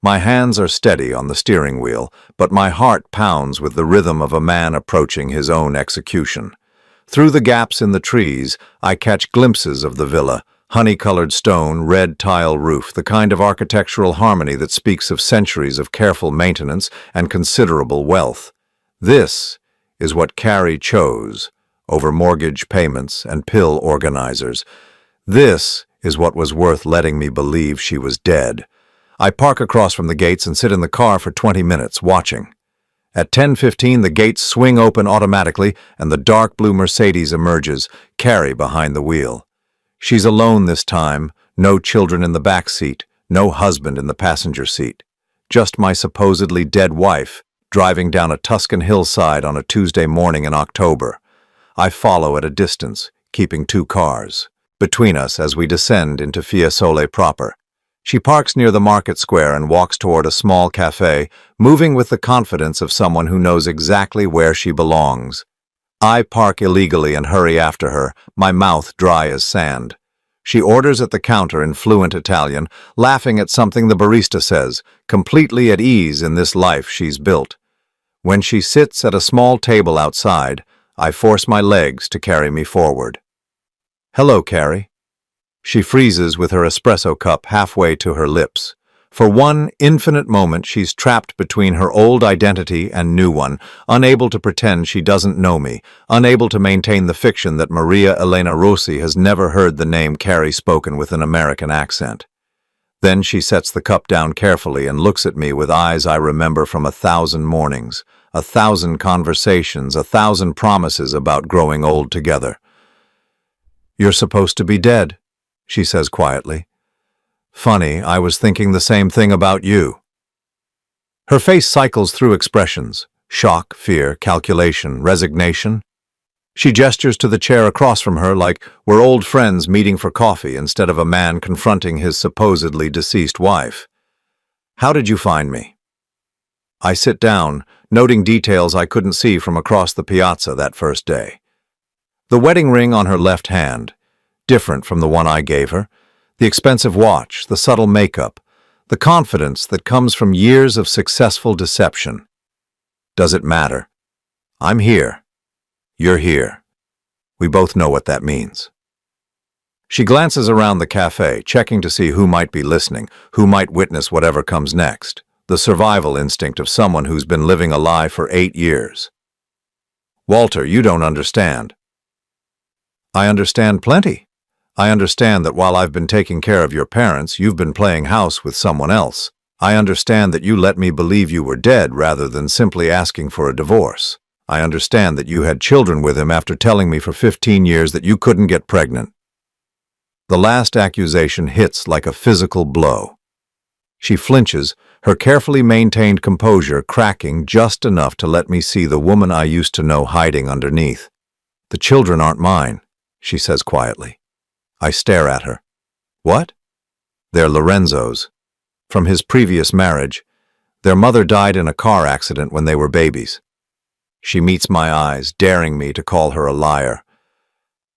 S1: My hands are steady on the steering wheel, but my heart pounds with the rhythm of a man approaching his own execution. Through the gaps in the trees, I catch glimpses of the villa, honey-colored stone, red tile roof, the kind of architectural harmony that speaks of centuries of careful maintenance and considerable wealth. This is what Carrie chose over mortgage payments and pill organizers. This is what was worth letting me believe she was dead. I park across from the gates and sit in the car for 20 minutes, watching. At 10:15, the gates swing open automatically and the dark blue Mercedes emerges, Carrie behind the wheel. She's alone this time, no children in the back seat, no husband in the passenger seat. Just my supposedly dead wife, driving down a Tuscan hillside on a Tuesday morning in October. I follow at a distance, keeping two cars between us as we descend into Fiesole proper. She parks near the market square and walks toward a small cafe, moving with the confidence of someone who knows exactly where she belongs. I park illegally and hurry after her, my mouth dry as sand. She orders at the counter in fluent Italian, laughing at something the barista says, completely at ease in this life she's built. When she sits at a small table outside, I force my legs to carry me forward. "Hello, Carrie." She freezes with her espresso cup halfway to her lips. For one infinite moment, she's trapped between her old identity and new one, unable to pretend she doesn't know me, unable to maintain the fiction that Maria Elena Rossi has never heard the name Carrie spoken with an American accent. Then she sets the cup down carefully and looks at me with eyes I remember from 1,000 mornings, 1,000 conversations, 1,000 promises about growing old together. "You're supposed to be dead," she says quietly. "Funny, I was thinking the same thing about you." Her face cycles through expressions: shock, fear, calculation, resignation. She gestures to the chair across from her like we're old friends meeting for coffee instead of a man confronting his supposedly deceased wife. "How did you find me?" I sit down, noting details I couldn't see from across the piazza that first day. The wedding ring on her left hand, different from the one I gave her, the expensive watch, the subtle makeup, the confidence that comes from years of successful deception. Does it matter? I'm here. You're here. We both know what that means. She glances around the cafe, checking to see who might be listening, who might witness whatever comes next, the survival instinct of someone who's been living a lie for 8 years. "Walter, you don't understand." "I understand plenty. I understand that while I've been taking care of your parents, you've been playing house with someone else. I understand that you let me believe you were dead rather than simply asking for a divorce. I understand that you had children with him after telling me for 15 years that you couldn't get pregnant." The last accusation hits like a physical blow. She flinches, her carefully maintained composure cracking just enough to let me see the woman I used to know hiding underneath. "The children aren't mine," she says quietly. I stare at her. "What?" "They're Lorenzo's. From his previous marriage. Their mother died in a car accident when they were babies." She meets my eyes, daring me to call her a liar.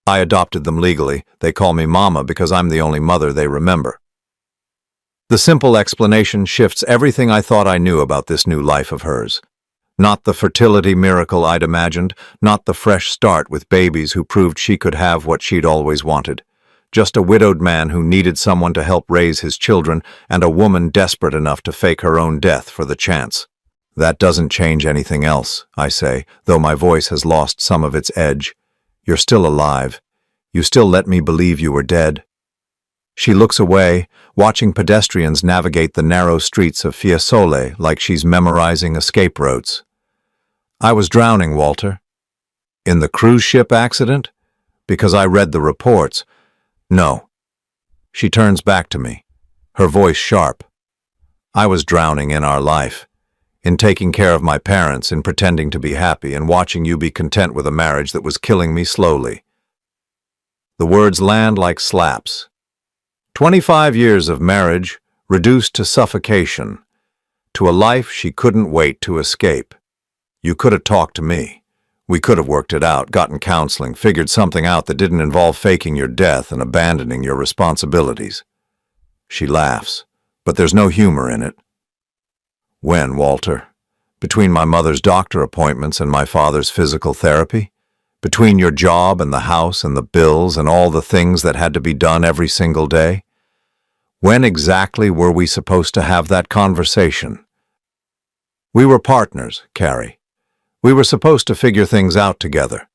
S1: "I adopted them legally. They call me Mama because I'm the only mother they remember." The simple explanation shifts everything I thought I knew about this new life of hers. Not the fertility miracle I'd imagined, not the fresh start with babies who proved she could have what she'd always wanted. Just a widowed man who needed someone to help raise his children and a woman desperate enough to fake her own death for the chance. "That doesn't change anything else," I say, though my voice has lost some of its edge. "You're still alive. You still let me believe you were dead." She looks away, watching pedestrians navigate the narrow streets of Fiesole like she's memorizing escape routes. "I was drowning, Walter." "In the cruise ship accident?" "Because I read the reports." "No." She turns back to me, her voice sharp. "I was drowning in our life, in taking care of my parents, in pretending to be happy, and watching you be content with a marriage that was killing me slowly." The words land like slaps. 25 years of marriage reduced to suffocation, to a life she couldn't wait to escape. You could have talked to me. We could have worked it out, gotten counseling, figured something out that didn't involve faking your death and abandoning your responsibilities. She laughs, but there's no humor in it. "When, Walter? Between my mother's doctor appointments and my father's physical therapy? Between your job and the house and the bills and all the things that had to be done every single day? When exactly were we supposed to have that conversation?" "We were partners, Carrie. We were supposed to figure things out together."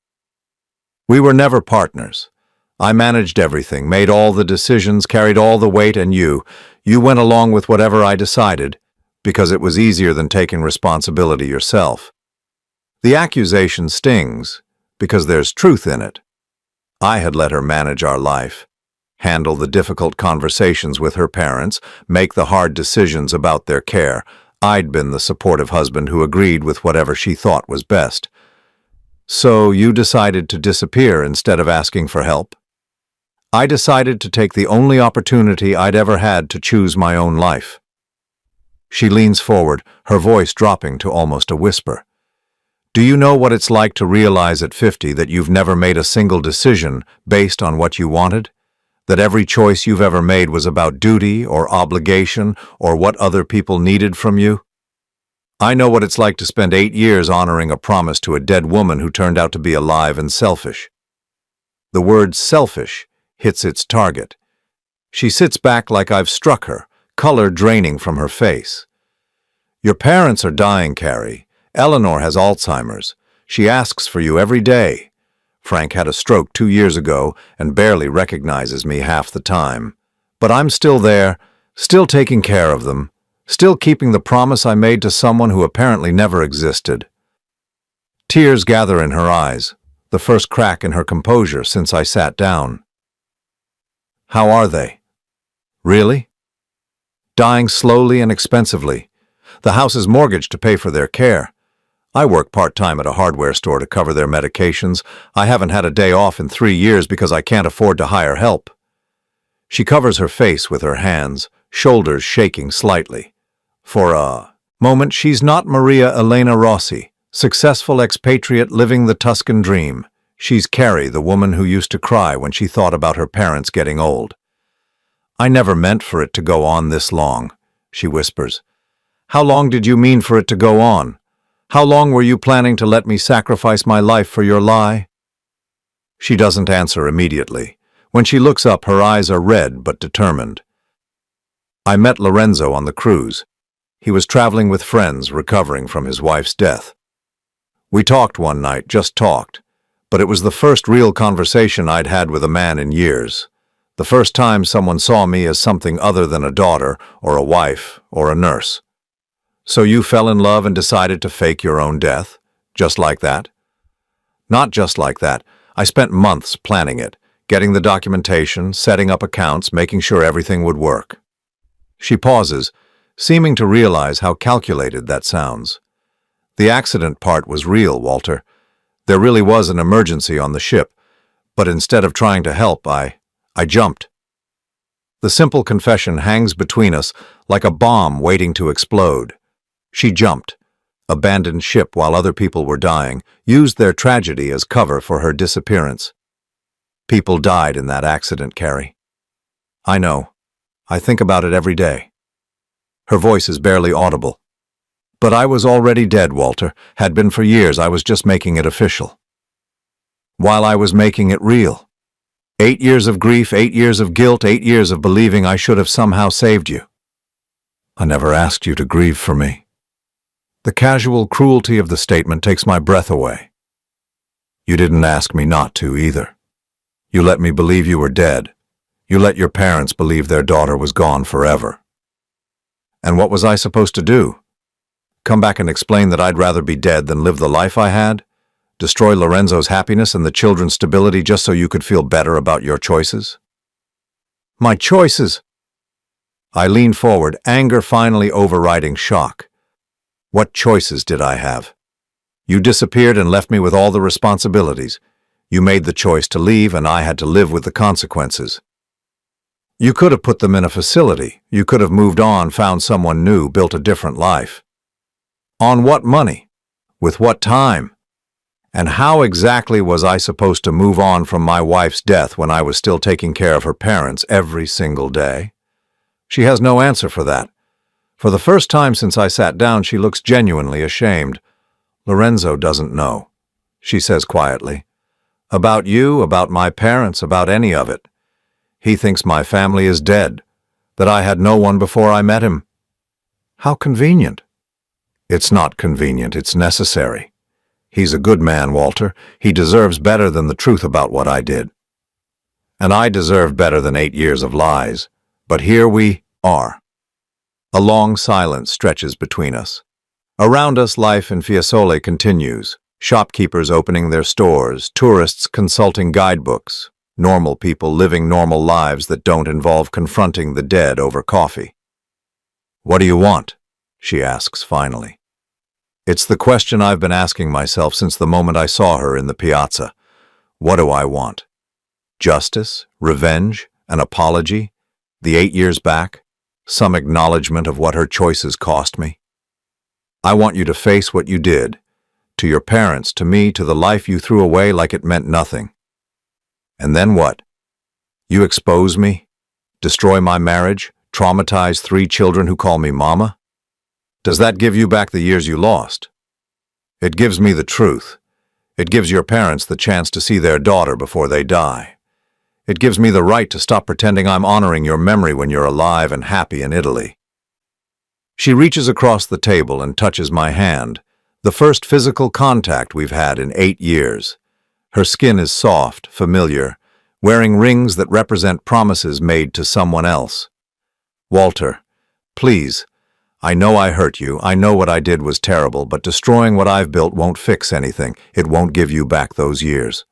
S1: "We were never partners. I managed everything, made all the decisions, carried all the weight, and you went along with whatever I decided, because it was easier than taking responsibility yourself. The accusation stings, because there's truth in it. I had let her manage our life, handle the difficult conversations with her parents, make the hard decisions about their care. I'd been the supportive husband who agreed with whatever she thought was best. So you decided to disappear instead of asking for help? I decided to take the only opportunity I'd ever had to choose my own life. She leans forward, her voice dropping to almost a whisper. Do you know what it's like to realize at 50 that you've never made a single decision based on what you wanted? That every choice you've ever made was about duty or obligation or what other people needed from you? I know what it's like to spend 8 years honoring a promise to a dead woman who turned out to be alive and selfish. The word selfish hits its target. She sits back like I've struck her, color draining from her face. Your parents are dying, Carrie. Eleanor has Alzheimer's. She asks for you every day. Frank had a stroke 2 years ago and barely recognizes me half the time. But I'm still there, still taking care of them, still keeping the promise I made to someone who apparently never existed. Tears gather in her eyes, the first crack in her composure since I sat down. How are they? Really? Dying slowly and expensively. The house is mortgaged to pay for their care. I work part-time at a hardware store to cover their medications. I haven't had a day off in 3 years because I can't afford to hire help. She covers her face with her hands, shoulders shaking slightly. For a moment, she's not Maria Elena Rossi, successful expatriate living the Tuscan dream. She's Carrie, the woman who used to cry when she thought about her parents getting old. I never meant for it to go on this long, she whispers. How long did you mean for it to go on? How long were you planning to let me sacrifice my life for your lie? She doesn't answer immediately. When she looks up, her eyes are red but determined. I met Lorenzo on the cruise. He was traveling with friends, recovering from his wife's death. We talked one night, just talked, but it was the first real conversation I'd had with a man in years. The first time someone saw me as something other than a daughter or a wife or a nurse. So you fell in love and decided to fake your own death? Just like that? Not just like that. I spent months planning it, getting the documentation, setting up accounts, making sure everything would work. She pauses, seeming to realize how calculated that sounds. The accident part was real, Walter. There really was an emergency on the ship, but instead of trying to help, I jumped. The simple confession hangs between us like a bomb waiting to explode. She jumped, abandoned ship while other people were dying, used their tragedy as cover for her disappearance. People died in that accident, Carrie. I know. I think about it every day. Her voice is barely audible. But I was already dead, Walter. Had been for years. I was just making it official. While I was making it real. 8 years of grief, 8 years of guilt, 8 years of believing I should have somehow saved you. I never asked you to grieve for me. The casual cruelty of the statement takes my breath away. You didn't ask me not to either. You let me believe you were dead. You let your parents believe their daughter was gone forever. And what was I supposed to do? Come back and explain that I'd rather be dead than live the life I had? Destroy Lorenzo's happiness and the children's stability just so you could feel better about your choices? My choices! I lean forward, anger finally overriding shock. What choices did I have? You disappeared and left me with all the responsibilities. You made the choice to leave, and I had to live with the consequences. You could have put them in a facility. You could have moved on, found someone new, built a different life. On what money? With what time? And how exactly was I supposed to move on from my wife's death when I was still taking care of her parents every single day? She has no answer for that. For the first time since I sat down, she looks genuinely ashamed. Lorenzo doesn't know, she says quietly. About you, about my parents, about any of it. He thinks my family is dead, that I had no one before I met him. How convenient. It's not convenient, it's necessary. He's a good man, Walter. He deserves better than the truth about what I did. And I deserve better than 8 years of lies. But here we are. A long silence stretches between us. Around us, life in Fiesole continues. Shopkeepers opening their stores, tourists consulting guidebooks, normal people living normal lives that don't involve confronting the dead over coffee. "What do you want?" she asks finally. It's the question I've been asking myself since the moment I saw her in the piazza. What do I want? Justice? Revenge? An apology? The 8 years back? Some acknowledgement of what her choices cost me? I want you to face what you did. To your parents, to me, to the life you threw away like it meant nothing. And then what? You expose me? Destroy my marriage? Traumatize 3 children who call me mama? Does that give you back the years you lost? It gives me the truth. It gives your parents the chance to see their daughter before they die. It gives me the right to stop pretending I'm honoring your memory when you're alive and happy in Italy. She reaches across the table and touches my hand, the first physical contact we've had in 8 years. Her skin is soft, familiar, wearing rings that represent promises made to someone else. "Walter, please, I know I hurt you, I know what I did was terrible, but destroying what I've built won't fix anything. It won't give you back those years."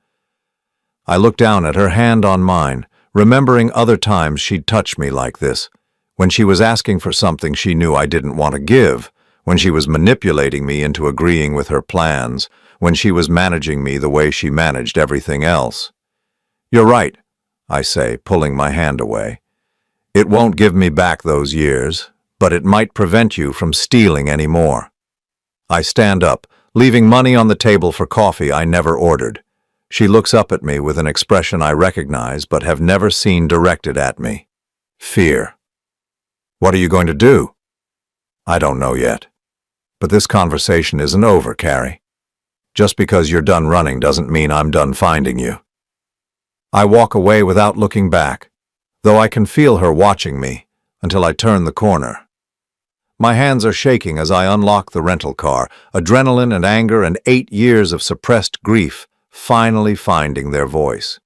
S1: I look down at her hand on mine, remembering other times she'd touched me like this, when she was asking for something she knew I didn't want to give, when she was manipulating me into agreeing with her plans, when she was managing me the way she managed everything else. "You're right," I say, pulling my hand away. "It won't give me back those years, but it might prevent you from stealing any more." I stand up, leaving money on the table for coffee I never ordered. She looks up at me with an expression I recognize but have never seen directed at me. Fear. "What are you going to do?" "I don't know yet. But this conversation isn't over, Carrie. Just because you're done running doesn't mean I'm done finding you." I walk away without looking back, though I can feel her watching me until I turn the corner. My hands are shaking as I unlock the rental car, adrenaline and anger and 8 years of suppressed grief finally finding their voice.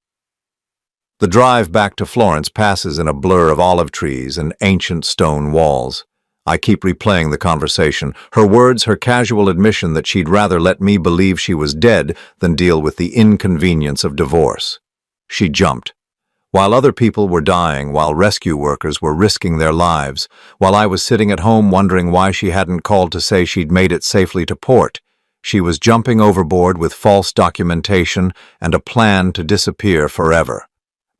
S1: The drive back to Florence passes in a blur of olive trees and ancient stone walls. I keep replaying the conversation, her words, her casual admission that she'd rather let me believe she was dead than deal with the inconvenience of divorce. She jumped. While other people were dying, while rescue workers were risking their lives, while I was sitting at home wondering why she hadn't called to say she'd made it safely to port, she was jumping overboard with false documentation and a plan to disappear forever.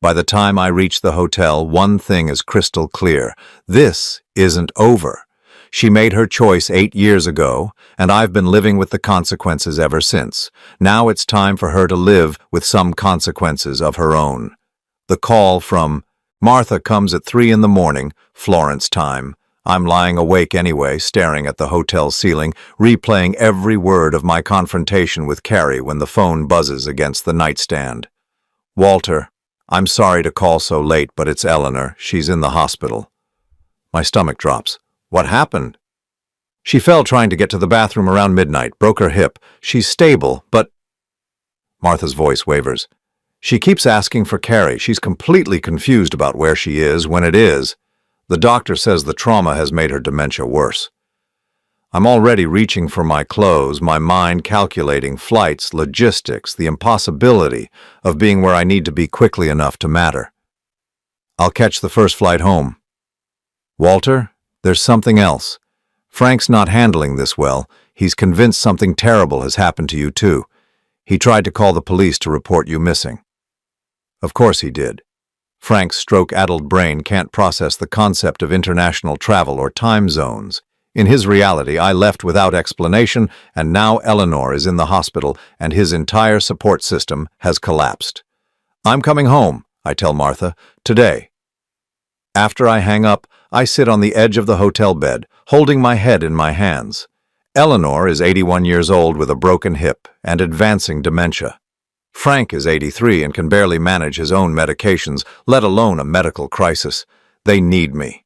S1: By the time I reached the hotel, one thing is crystal clear. This isn't over. She made her choice 8 years ago, and I've been living with the consequences ever since. Now it's time for her to live with some consequences of her own. The call from Martha comes at 3 in the morning, Florence time. I'm lying awake anyway, staring at the hotel ceiling, replaying every word of my confrontation with Carrie when the phone buzzes against the nightstand. "Walter, I'm sorry to call so late, but it's Eleanor. She's in the hospital." My stomach drops. "What happened?" "She fell trying to get to the bathroom around midnight, broke her hip. She's stable, but—" Martha's voice wavers. "She keeps asking for Carrie. She's completely confused about where she is when it is. The doctor says the trauma has made her dementia worse." I'm already reaching for my clothes, my mind calculating flights, logistics, the impossibility of being where I need to be quickly enough to matter. "I'll catch the first flight home." "Walter, there's something else. Frank's not handling this well. He's convinced something terrible has happened to you too. He tried to call the police to report you missing." Of course he did. Frank's stroke-addled brain can't process the concept of international travel or time zones. In his reality, I left without explanation, and now Eleanor is in the hospital, and his entire support system has collapsed. "I'm coming home," I tell Martha, "today." After I hang up, I sit on the edge of the hotel bed, holding my head in my hands. Eleanor is 81 years old with a broken hip and advancing dementia. Frank is 83 and can barely manage his own medications, let alone a medical crisis. They need me.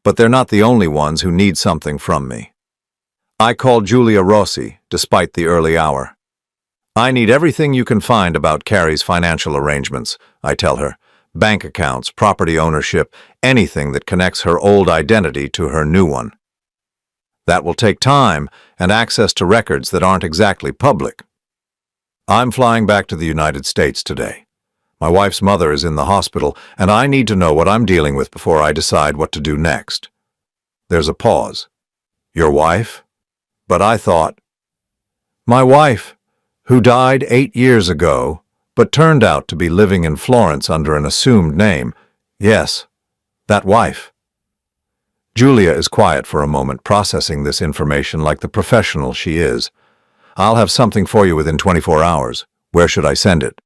S1: But they're not the only ones who need something from me. I call Julia Rossi, despite the early hour. "I need everything you can find about Carrie's financial arrangements," I tell her. bank accounts, property ownership, anything that connects her old identity to her new one. That will take time and access to records that aren't exactly public. I'm flying back to the United States today. My wife's mother is in the hospital, and I need to know what I'm dealing with before I decide what to do next. There's a pause. Your wife? But I thought, my wife, who died 8 years ago, but turned out to be living in Florence under an assumed name. Yes, that wife. Julia is quiet for a moment, processing this information like the professional she is. I'll have something for you within 24 hours. Where should I send it?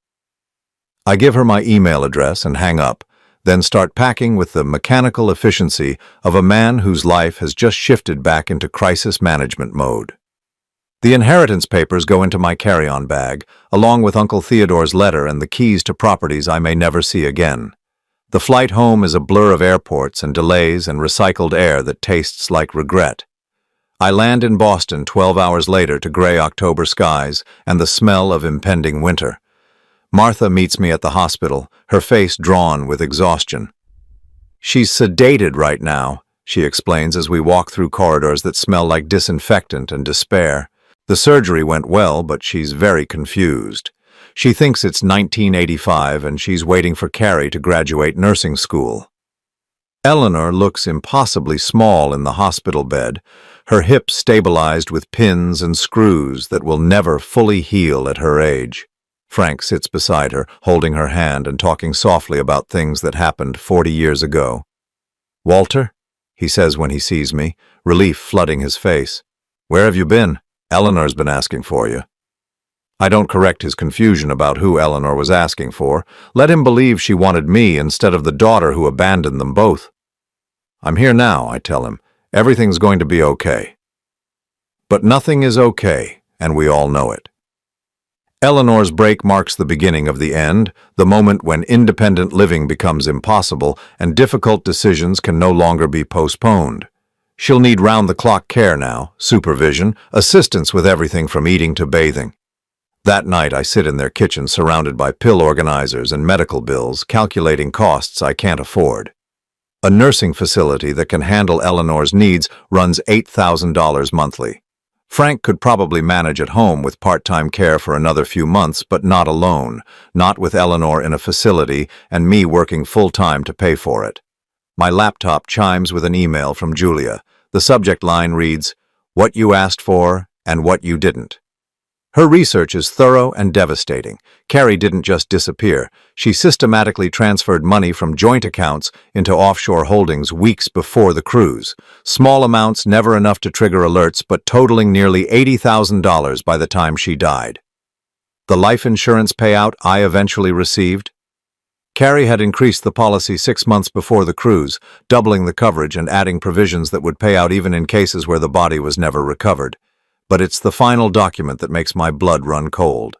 S1: I give her my email address and hang up, then start packing with the mechanical efficiency of a man whose life has just shifted back into crisis management mode. The inheritance papers go into my carry-on bag, along with Uncle Theodore's letter and the keys to properties I may never see again. The flight home is a blur of airports and delays and recycled air that tastes like regret. I land in Boston 12 hours later to gray October skies and the smell of impending winter. Martha meets me at the hospital, her face drawn with exhaustion. She's sedated right now, she explains as we walk through corridors that smell like disinfectant and despair. The surgery went well, but she's very confused. She thinks it's 1985 and she's waiting for Carrie to graduate nursing school. Eleanor looks impossibly small in the hospital bed, her hips stabilized with pins and screws that will never fully heal at her age. Frank sits beside her, holding her hand and talking softly about things that happened 40 years ago. Walter, he says when he sees me, relief flooding his face. Where have you been? Eleanor's been asking for you. I don't correct his confusion about who Eleanor was asking for. Let him believe she wanted me instead of the daughter who abandoned them both. I'm here now, I tell him. Everything's going to be okay. But nothing is okay, and we all know it. Eleanor's break marks the beginning of the end, the moment when independent living becomes impossible and difficult decisions can no longer be postponed. She'll need round-the-clock care now, supervision, assistance with everything from eating to bathing. That night I sit in their kitchen surrounded by pill organizers and medical bills, calculating costs I can't afford. A nursing facility that can handle Eleanor's needs runs $8,000 monthly. Frank could probably manage at home with part-time care for another few months, but not alone, not with Eleanor in a facility and me working full-time to pay for it. My laptop chimes with an email from Julia. The subject line reads, "What you asked for and what you didn't." Her research is thorough and devastating. Carrie didn't just disappear. She systematically transferred money from joint accounts into offshore holdings weeks before the cruise. Small amounts, never enough to trigger alerts, but totaling nearly $80,000 by the time she died. The life insurance payout I eventually received? Carrie had increased the policy 6 months before the cruise, doubling the coverage and adding provisions that would pay out even in cases where the body was never recovered. But it's the final document that makes my blood run cold.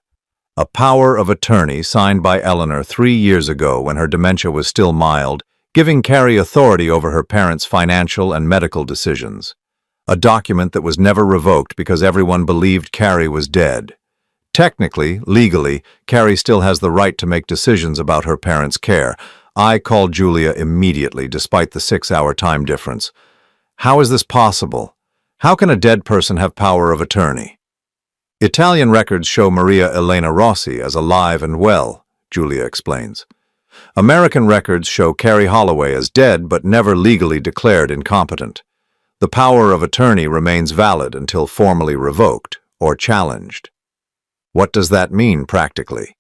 S1: A power of attorney signed by Eleanor 3 years ago when her dementia was still mild, giving Carrie authority over her parents' financial and medical decisions. A document that was never revoked because everyone believed Carrie was dead. Technically, legally, Carrie still has the right to make decisions about her parents' care. I called Julia immediately, despite the 6-hour time difference. How is this possible? How can a dead person have power of attorney? Italian records show Maria Elena Rossi as alive and well, Julia explains. American records show Carrie Holloway as dead but never legally declared incompetent. The power of attorney remains valid until formally revoked or challenged. What does that mean practically?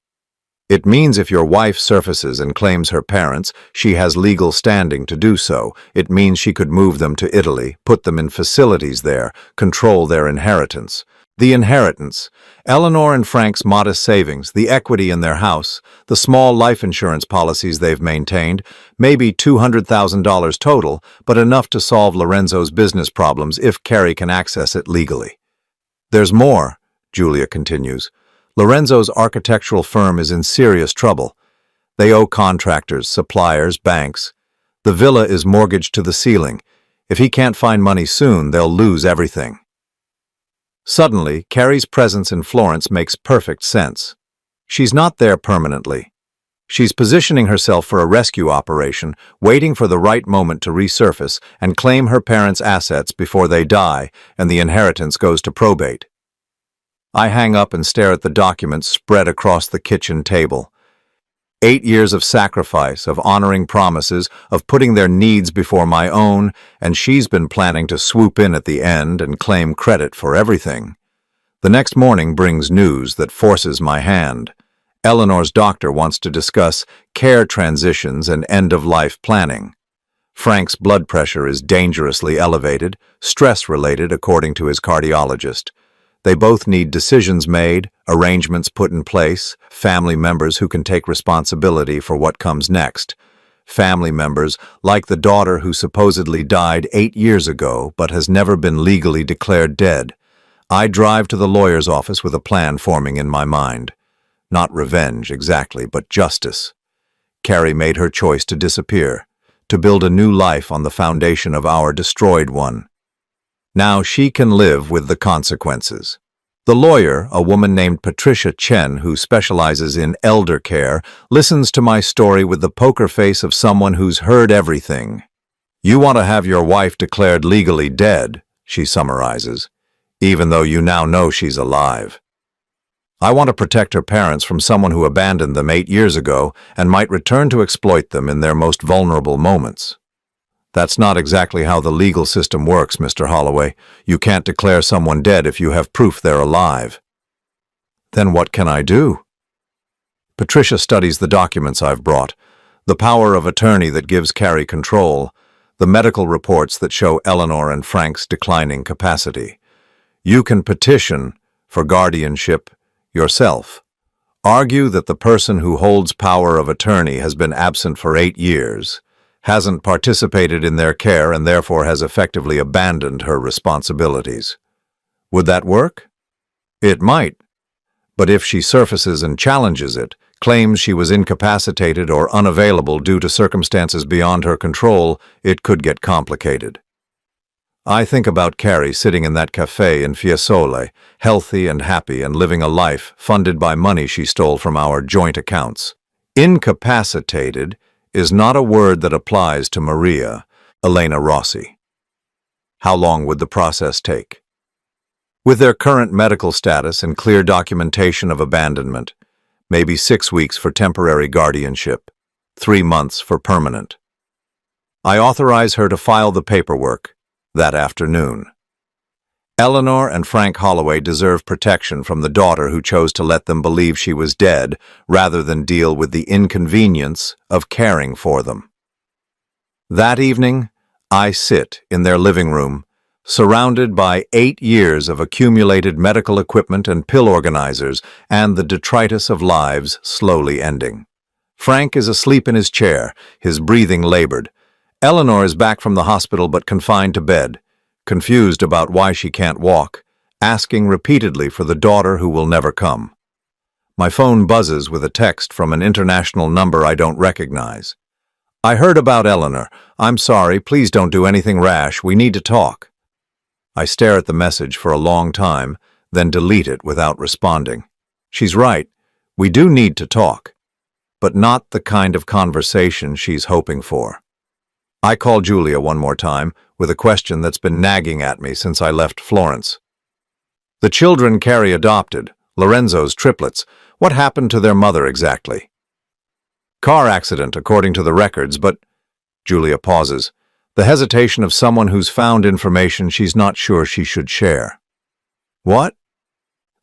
S1: It means if your wife surfaces and claims her parents, she has legal standing to do so. It means she could move them to Italy, put them in facilities there, control their inheritance. The inheritance, Eleanor and Frank's modest savings, the equity in their house, the small life insurance policies they've maintained, maybe $200,000 total, but enough to solve Lorenzo's business problems if Carrie can access it legally. There's more, Julia continues. Lorenzo's architectural firm is in serious trouble. They owe contractors, suppliers, banks. The villa is mortgaged to the ceiling. If he can't find money soon, they'll lose everything. Suddenly, Carrie's presence in Florence makes perfect sense. She's not there permanently. She's positioning herself for a rescue operation, waiting for the right moment to resurface and claim her parents' assets before they die and the inheritance goes to probate. I hang up and stare at the documents spread across the kitchen table. 8 years of sacrifice, of honoring promises, of putting their needs before my own, and she's been planning to swoop in at the end and claim credit for everything. The next morning brings news that forces my hand. Eleanor's doctor wants to discuss care transitions and end-of-life planning. Frank's blood pressure is dangerously elevated, stress-related according to his cardiologist. They both need decisions made, arrangements put in place, family members who can take responsibility for what comes next. Family members like the daughter who supposedly died 8 years ago but has never been legally declared dead. I drive to the lawyer's office with a plan forming in my mind. Not revenge, exactly, but justice. Carrie made her choice to disappear, to build a new life on the foundation of our destroyed one. Now she can live with the consequences. The lawyer, a woman named Patricia Chen who specializes in elder care, listens to my story with the poker face of someone who's heard everything. "You want to have your wife declared legally dead," she summarizes, "even though you now know she's alive. I want to protect her parents from someone who abandoned them 8 years ago and might return to exploit them in their most vulnerable moments." That's not exactly how the legal system works, Mr. Holloway. You can't declare someone dead if you have proof they're alive. Then what can I do? Patricia studies the documents I've brought, the power of attorney that gives Carrie control, the medical reports that show Eleanor and Frank's declining capacity. You can petition for guardianship yourself. Argue that the person who holds power of attorney has been absent for 8 years, hasn't participated in their care and therefore has effectively abandoned her responsibilities. Would that work? It might. But if she surfaces and challenges it, claims she was incapacitated or unavailable due to circumstances beyond her control, it could get complicated. I think about Carrie sitting in that cafe in Fiesole, healthy and happy and living a life funded by money she stole from our joint accounts. Incapacitated is not a word that applies to Maria Elena Rossi. How long would the process take? With their current medical status and clear documentation of abandonment, maybe 6 weeks for temporary guardianship, 3 months for permanent. I authorize her to file the paperwork that afternoon. Eleanor and Frank Holloway deserve protection from the daughter who chose to let them believe she was dead rather than deal with the inconvenience of caring for them. That evening, I sit in their living room, surrounded by 8 years of accumulated medical equipment and pill organizers and the detritus of lives slowly ending. Frank is asleep in his chair, his breathing labored. Eleanor is back from the hospital but confined to bed, confused about why she can't walk, asking repeatedly for the daughter who will never come. My phone buzzes with a text from an international number I don't recognize. "I heard about Eleanor. I'm sorry, please don't do anything rash. We need to talk." I stare at the message for a long time, then delete it without responding. She's right. We do need to talk, but not the kind of conversation she's hoping for. I call Julia one more time with a question that's been nagging at me since I left Florence. The children Carrie adopted, Lorenzo's triplets, what happened to their mother exactly? Car accident, according to the records, but... Julia pauses, the hesitation of someone who's found information she's not sure she should share. What?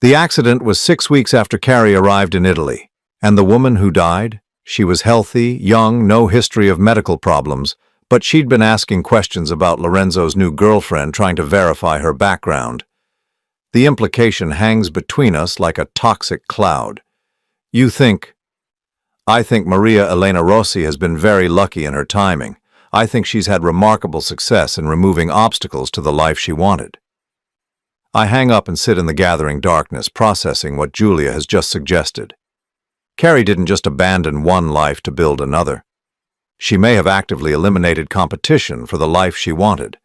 S1: The accident was 6 weeks after Carrie arrived in Italy. And the woman who died? She was healthy, young, no history of medical problems, but she'd been asking questions about Lorenzo's new girlfriend, trying to verify her background. The implication hangs between us like a toxic cloud. I think Maria Elena Rossi has been very lucky in her timing. I think she's had remarkable success in removing obstacles to the life she wanted. I hang up and sit in the gathering darkness, processing what Julia has just suggested. Carrie didn't just abandon one life to build another. She may have actively eliminated competition for the life she wanted.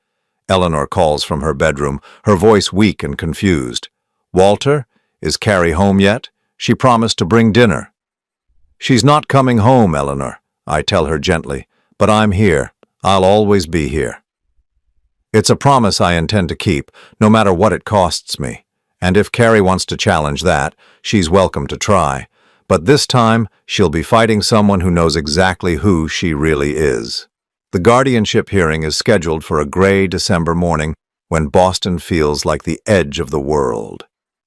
S1: Eleanor calls from her bedroom, her voice weak and confused. "Walter, is Carrie home yet? She promised to bring dinner." She's not coming home, Eleanor, I tell her gently, but I'm here. I'll always be here. It's a promise I intend to keep, no matter what it costs me. And if Carrie wants to challenge that, she's welcome to try. But this time, she'll be fighting someone who knows exactly who she really is. The guardianship hearing is scheduled for a gray December morning when Boston feels like the edge of the world.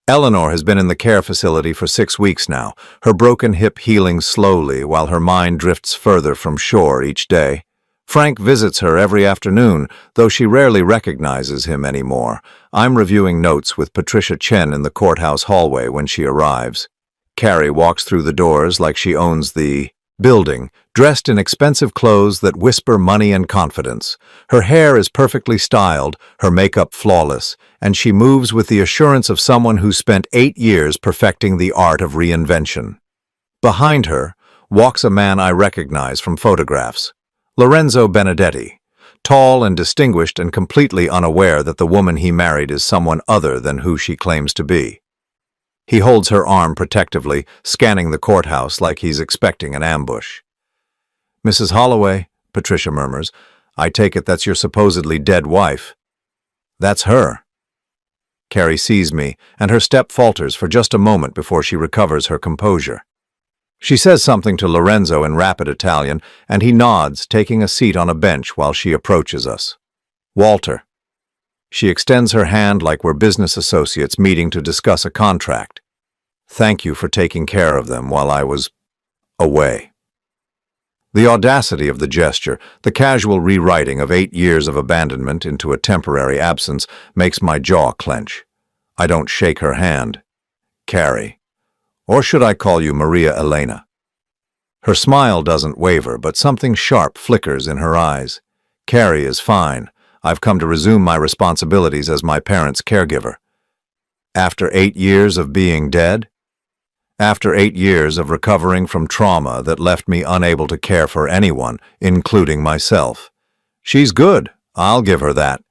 S1: Eleanor has been in the care facility for 6 weeks now, her broken hip healing slowly while her mind drifts further from shore each day. Frank visits her every afternoon, though she rarely recognizes him anymore. I'm reviewing notes with Patricia Chen in the courthouse hallway when she arrives. Carrie walks through the doors like she owns the building, dressed in expensive clothes that whisper money and confidence. Her hair is perfectly styled, her makeup flawless, and she moves with the assurance of someone who spent 8 years perfecting the art of reinvention. Behind her walks a man I recognize from photographs, Lorenzo Benedetti, tall and distinguished and completely unaware that the woman he married is someone other than who she claims to be. He holds her arm protectively, scanning the courthouse like he's expecting an ambush. "Mrs. Holloway," Patricia murmurs, "I take it that's your supposedly dead wife." "That's her." Carrie sees me, and her step falters for just a moment before she recovers her composure. She says something to Lorenzo in rapid Italian, and he nods, taking a seat on a bench while she approaches us. "Walter." She extends her hand like we're business associates meeting to discuss a contract. "Thank you for taking care of them while I was away." The audacity of the gesture, the casual rewriting of 8 years of abandonment into a temporary absence, makes my jaw clench. I don't shake her hand. "Carrie. Or should I call you Maria Elena?" Her smile doesn't waver, but something sharp flickers in her eyes. "Carrie is fine. I've come to resume my responsibilities as my parents' caregiver." After 8 years of being dead? After 8 years of recovering from trauma that left me unable to care for anyone, including myself. She's good, I'll give her that.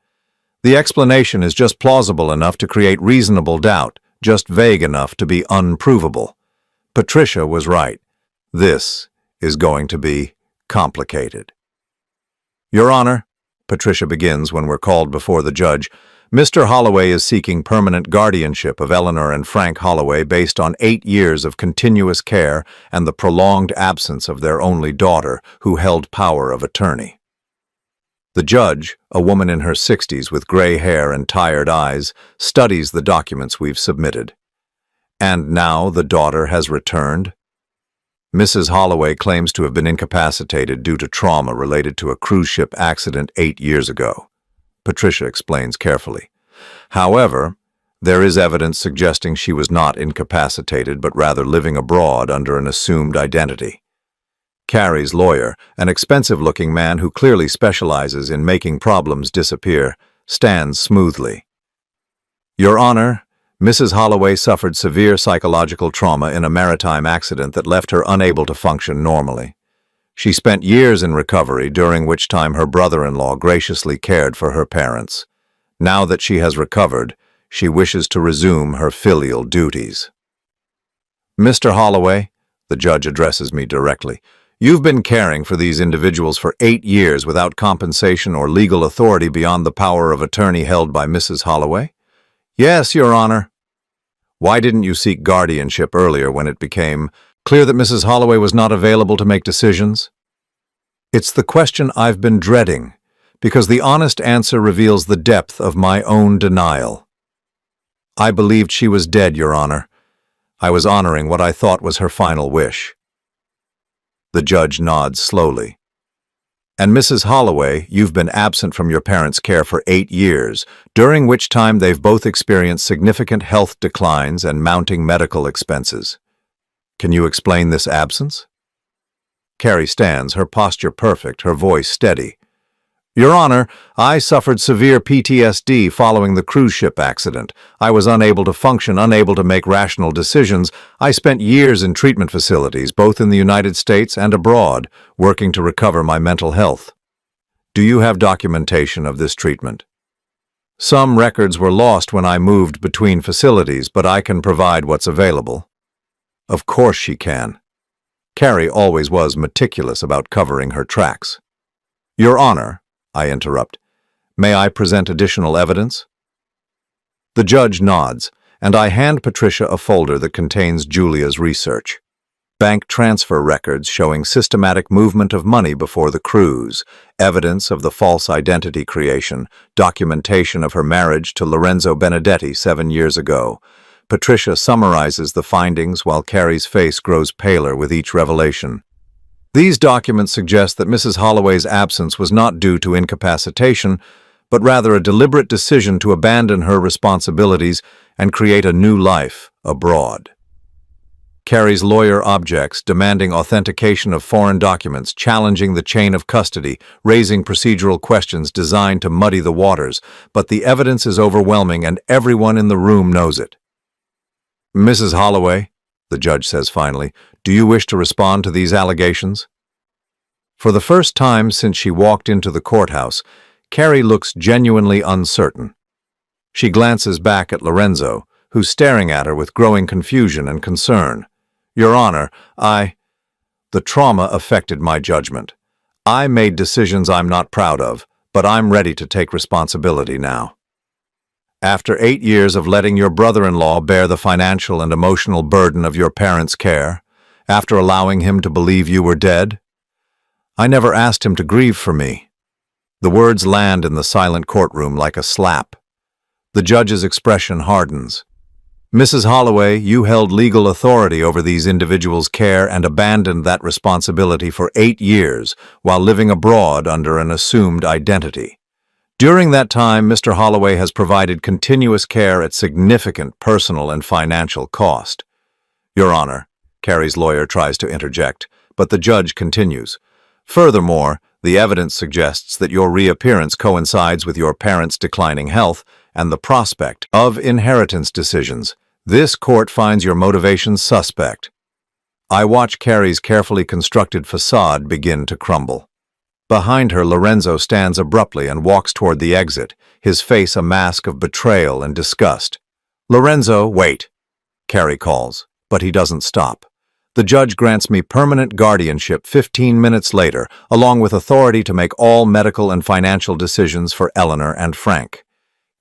S1: The explanation is just plausible enough to create reasonable doubt, just vague enough to be unprovable. Patricia was right. This is going to be complicated. "Your Honor," Patricia begins when we're called before the judge, "Mr. Holloway is seeking permanent guardianship of Eleanor and Frank Holloway based on 8 years of continuous care and the prolonged absence of their only daughter, who held power of attorney." The judge, a woman in her 60s with gray hair and tired eyes, studies the documents we've submitted. "And now the daughter has returned?" Mrs. Holloway claims to have been incapacitated due to trauma related to a cruise ship accident 8 years ago. Patricia explains carefully. However, there is evidence suggesting she was not incapacitated but rather living abroad under an assumed identity. Carrie's lawyer, an expensive-looking man who clearly specializes in making problems disappear, stands smoothly. "Your Honor, Mrs. Holloway suffered severe psychological trauma in a maritime accident that left her unable to function normally. She spent years in recovery, during which time her brother-in-law graciously cared for her parents. Now that she has recovered, she wishes to resume her filial duties." "Mr. Holloway," the judge addresses me directly, "you've been caring for these individuals for 8 years without compensation or legal authority beyond the power of attorney held by Mrs. Holloway?" "Yes, Your Honor." "Why didn't you seek guardianship earlier when it became clear that Mrs. Holloway was not available to make decisions?" It's the question I've been dreading, because the honest answer reveals the depth of my own denial. "I believed she was dead, Your Honor. I was honoring what I thought was her final wish." The judge nods slowly. "And Mrs. Holloway, you've been absent from your parents' care for 8 years, during which time they've both experienced significant health declines and mounting medical expenses. Can you explain this absence?" Carrie stands, her posture perfect, her voice steady. "Your Honor, I suffered severe PTSD following the cruise ship accident. I was unable to function, unable to make rational decisions. I spent years in treatment facilities, both in the United States and abroad, working to recover my mental health." "Do you have documentation of this treatment?" "Some records were lost when I moved between facilities, but I can provide what's available." "Of course she can." Carrie always was meticulous about covering her tracks. "Your Honor," I interrupt, "may I present additional evidence?" The judge nods, and I hand Patricia a folder that contains Julia's research. Bank transfer records showing systematic movement of money before the cruise, evidence of the false identity creation, documentation of her marriage to Lorenzo Benedetti 7 years ago. Patricia summarizes the findings while Carrie's face grows paler with each revelation. These documents suggest that Mrs. Holloway's absence was not due to incapacitation, but rather a deliberate decision to abandon her responsibilities and create a new life abroad. Carrie's lawyer objects, demanding authentication of foreign documents, challenging the chain of custody, raising procedural questions designed to muddy the waters, but the evidence is overwhelming and everyone in the room knows it. "Mrs. Holloway," the judge says finally, "do you wish to respond to these allegations?" For the first time since she walked into the courthouse, Carrie looks genuinely uncertain. She glances back at Lorenzo, who's staring at her with growing confusion and concern. "Your Honor, the trauma affected my judgment. I made decisions I'm not proud of, but I'm ready to take responsibility now. After 8 years of letting your brother-in-law bear the financial and emotional burden of your parents' care, after allowing him to believe you were dead, I never asked him to grieve for me." The words land in the silent courtroom like a slap. The judge's expression hardens. "Mrs. Holloway, you held legal authority over these individuals' care and abandoned that responsibility for 8 years while living abroad under an assumed identity. During that time, Mr. Holloway has provided continuous care at significant personal and financial cost." "Your Honor," Carrie's lawyer tries to interject, but the judge continues. "Furthermore, the evidence suggests that your reappearance coincides with your parents' declining health and the prospect of inheritance decisions. This court finds your motivations suspect." I watch Carrie's carefully constructed facade begin to crumble. Behind her, Lorenzo stands abruptly and walks toward the exit, his face a mask of betrayal and disgust. "Lorenzo, wait," Carrie calls, but he doesn't stop. The judge grants me permanent guardianship 15 minutes later, along with authority to make all medical and financial decisions for Eleanor and Frank.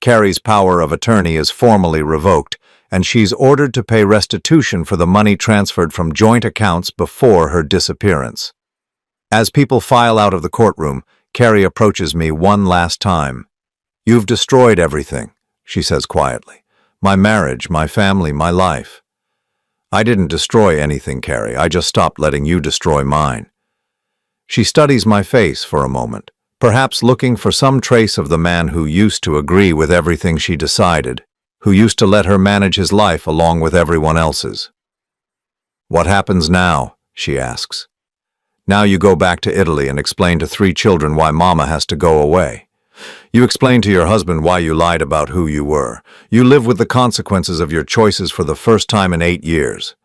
S1: Carrie's power of attorney is formally revoked, and she's ordered to pay restitution for the money transferred from joint accounts before her disappearance. As people file out of the courtroom, Carrie approaches me one last time. "You've destroyed everything," she says quietly. "My marriage, my family, my life." "I didn't destroy anything, Carrie. I just stopped letting you destroy mine." She studies my face for a moment, perhaps looking for some trace of the man who used to agree with everything she decided, who used to let her manage his life along with everyone else's. "What happens now?" she asks. "Now you go back to Italy and explain to 3 children why Mama has to go away. You explain to your husband why you lied about who you were. You live with the consequences of your choices for the first time in 8 years.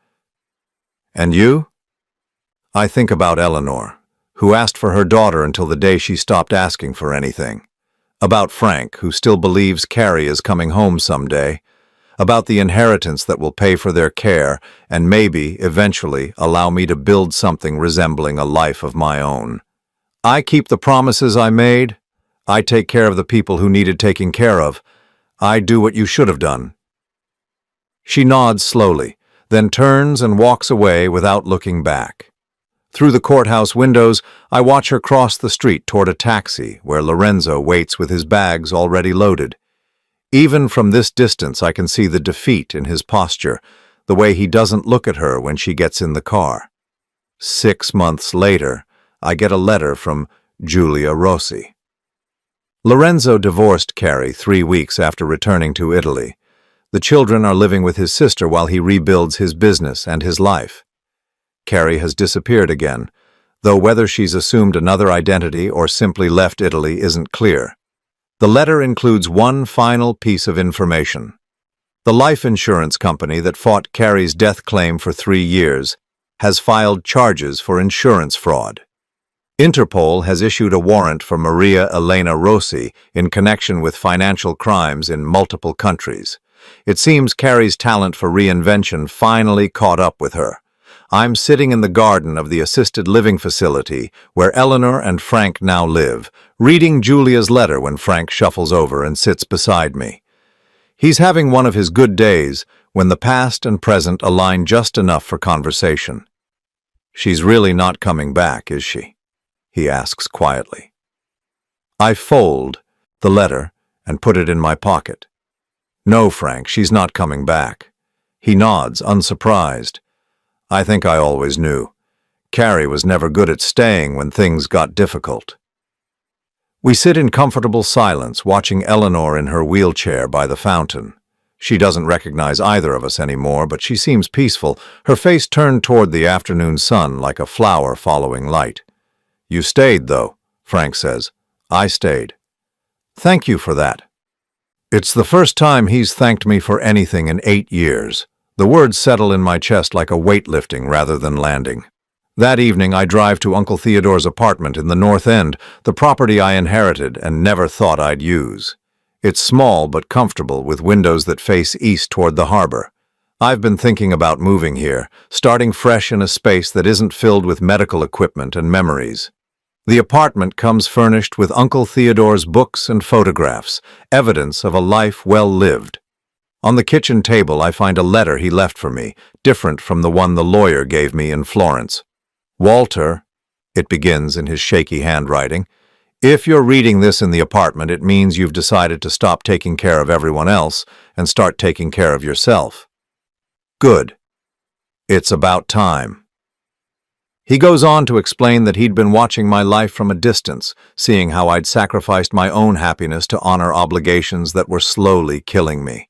S1: And you?" I think about Eleanor, who asked for her daughter until the day she stopped asking for anything. About Frank, who still believes Carrie is coming home someday. About the inheritance that will pay for their care and maybe, eventually, allow me to build something resembling a life of my own. I keep the promises I made. I take care of the people who needed taking care of. I do what you should have done." She nods slowly, then turns and walks away without looking back. Through the courthouse windows, I watch her cross the street toward a taxi where Lorenzo waits with his bags already loaded. Even from this distance, I can see the defeat in his posture, the way he doesn't look at her when she gets in the car. 6 months later, I get a letter from Giulia Rossi. Lorenzo divorced Carrie 3 weeks after returning to Italy. The children are living with his sister while he rebuilds his business and his life. Carrie has disappeared again, though whether she's assumed another identity or simply left Italy isn't clear. The letter includes one final piece of information. The life insurance company that fought Carrie's death claim for 3 years has filed charges for insurance fraud. Interpol has issued a warrant for Maria Elena Rossi in connection with financial crimes in multiple countries. It seems Carrie's talent for reinvention finally caught up with her. I'm sitting in the garden of the assisted living facility where Eleanor and Frank now live, reading Julia's letter when Frank shuffles over and sits beside me. He's having one of his good days when the past and present align just enough for conversation. "She's really not coming back, is she?" he asks quietly. I fold the letter and put it in my pocket. "No, Frank, she's not coming back." He nods, unsurprised. I think I always knew. Carrie was never good at staying when things got difficult. We sit in comfortable silence, watching Eleanor in her wheelchair by the fountain. She doesn't recognize either of us anymore, but she seems peaceful, her face turned toward the afternoon sun like a flower following light. "You stayed, though," Frank says. "I stayed." "Thank you for that." It's the first time he's thanked me for anything in 8 years. The words settle in my chest like a weight lifting rather than landing. That evening, I drive to Uncle Theodore's apartment in the North End, the property I inherited and never thought I'd use. It's small but comfortable, with windows that face east toward the harbor. I've been thinking about moving here, starting fresh in a space that isn't filled with medical equipment and memories. The apartment comes furnished with Uncle Theodore's books and photographs, evidence of a life well lived. On the kitchen table, I find a letter he left for me, different from the one the lawyer gave me in Florence. "Walter," it begins in his shaky handwriting, "if you're reading this in the apartment, it means you've decided to stop taking care of everyone else and start taking care of yourself. Good. It's about time." He goes on to explain that he'd been watching my life from a distance, seeing how I'd sacrificed my own happiness to honor obligations that were slowly killing me.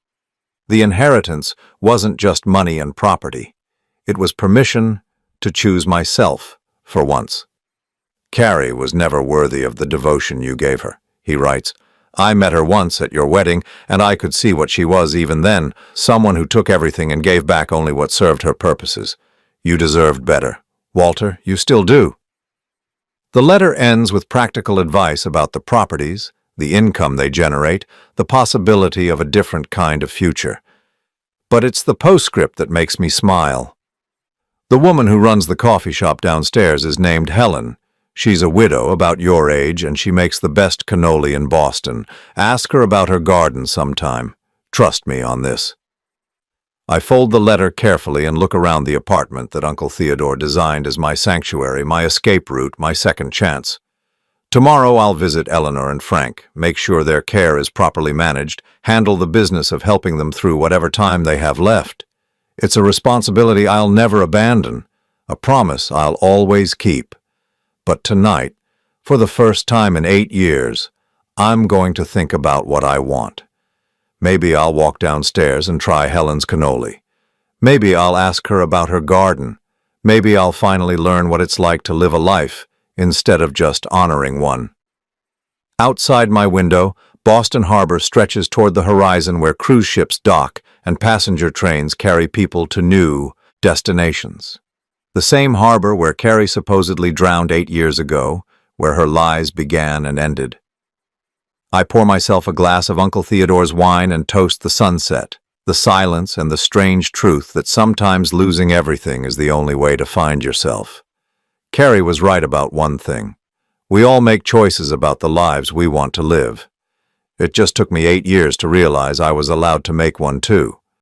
S1: The inheritance wasn't just money and property. It was permission to choose myself for once. "Carrie was never worthy of the devotion you gave her," he writes. "I met her once at your wedding, and I could see what she was even then, someone who took everything and gave back only what served her purposes. You deserved better. Walter, you still do." The letter ends with practical advice about the properties, the income they generate, the possibility of a different kind of future. But it's the postscript that makes me smile. The woman who runs the coffee shop downstairs is named Helen. She's a widow, about your age, and she makes the best cannoli in Boston. Ask her about her garden sometime. Trust me on this. I fold the letter carefully and look around the apartment that Uncle Theodore designed as my sanctuary, my escape route, my second chance. Tomorrow I'll visit Eleanor and Frank, make sure their care is properly managed, handle the business of helping them through whatever time they have left. It's a responsibility I'll never abandon, a promise I'll always keep. But tonight, for the first time in 8 years, I'm going to think about what I want. Maybe I'll walk downstairs and try Helen's cannoli. Maybe I'll ask her about her garden. Maybe I'll finally learn what it's like to live a life instead of just honoring one. Outside my window, Boston Harbor stretches toward the horizon where cruise ships dock and passenger trains carry people to new destinations. The same harbor where Carrie supposedly drowned 8 years ago, where her lies began and ended. I pour myself a glass of Uncle Theodore's wine and toast the sunset, the silence, and the strange truth that sometimes losing everything is the only way to find yourself. Carrie was right about one thing. We all make choices about the lives we want to live. It just took me 8 years to realize I was allowed to make one too.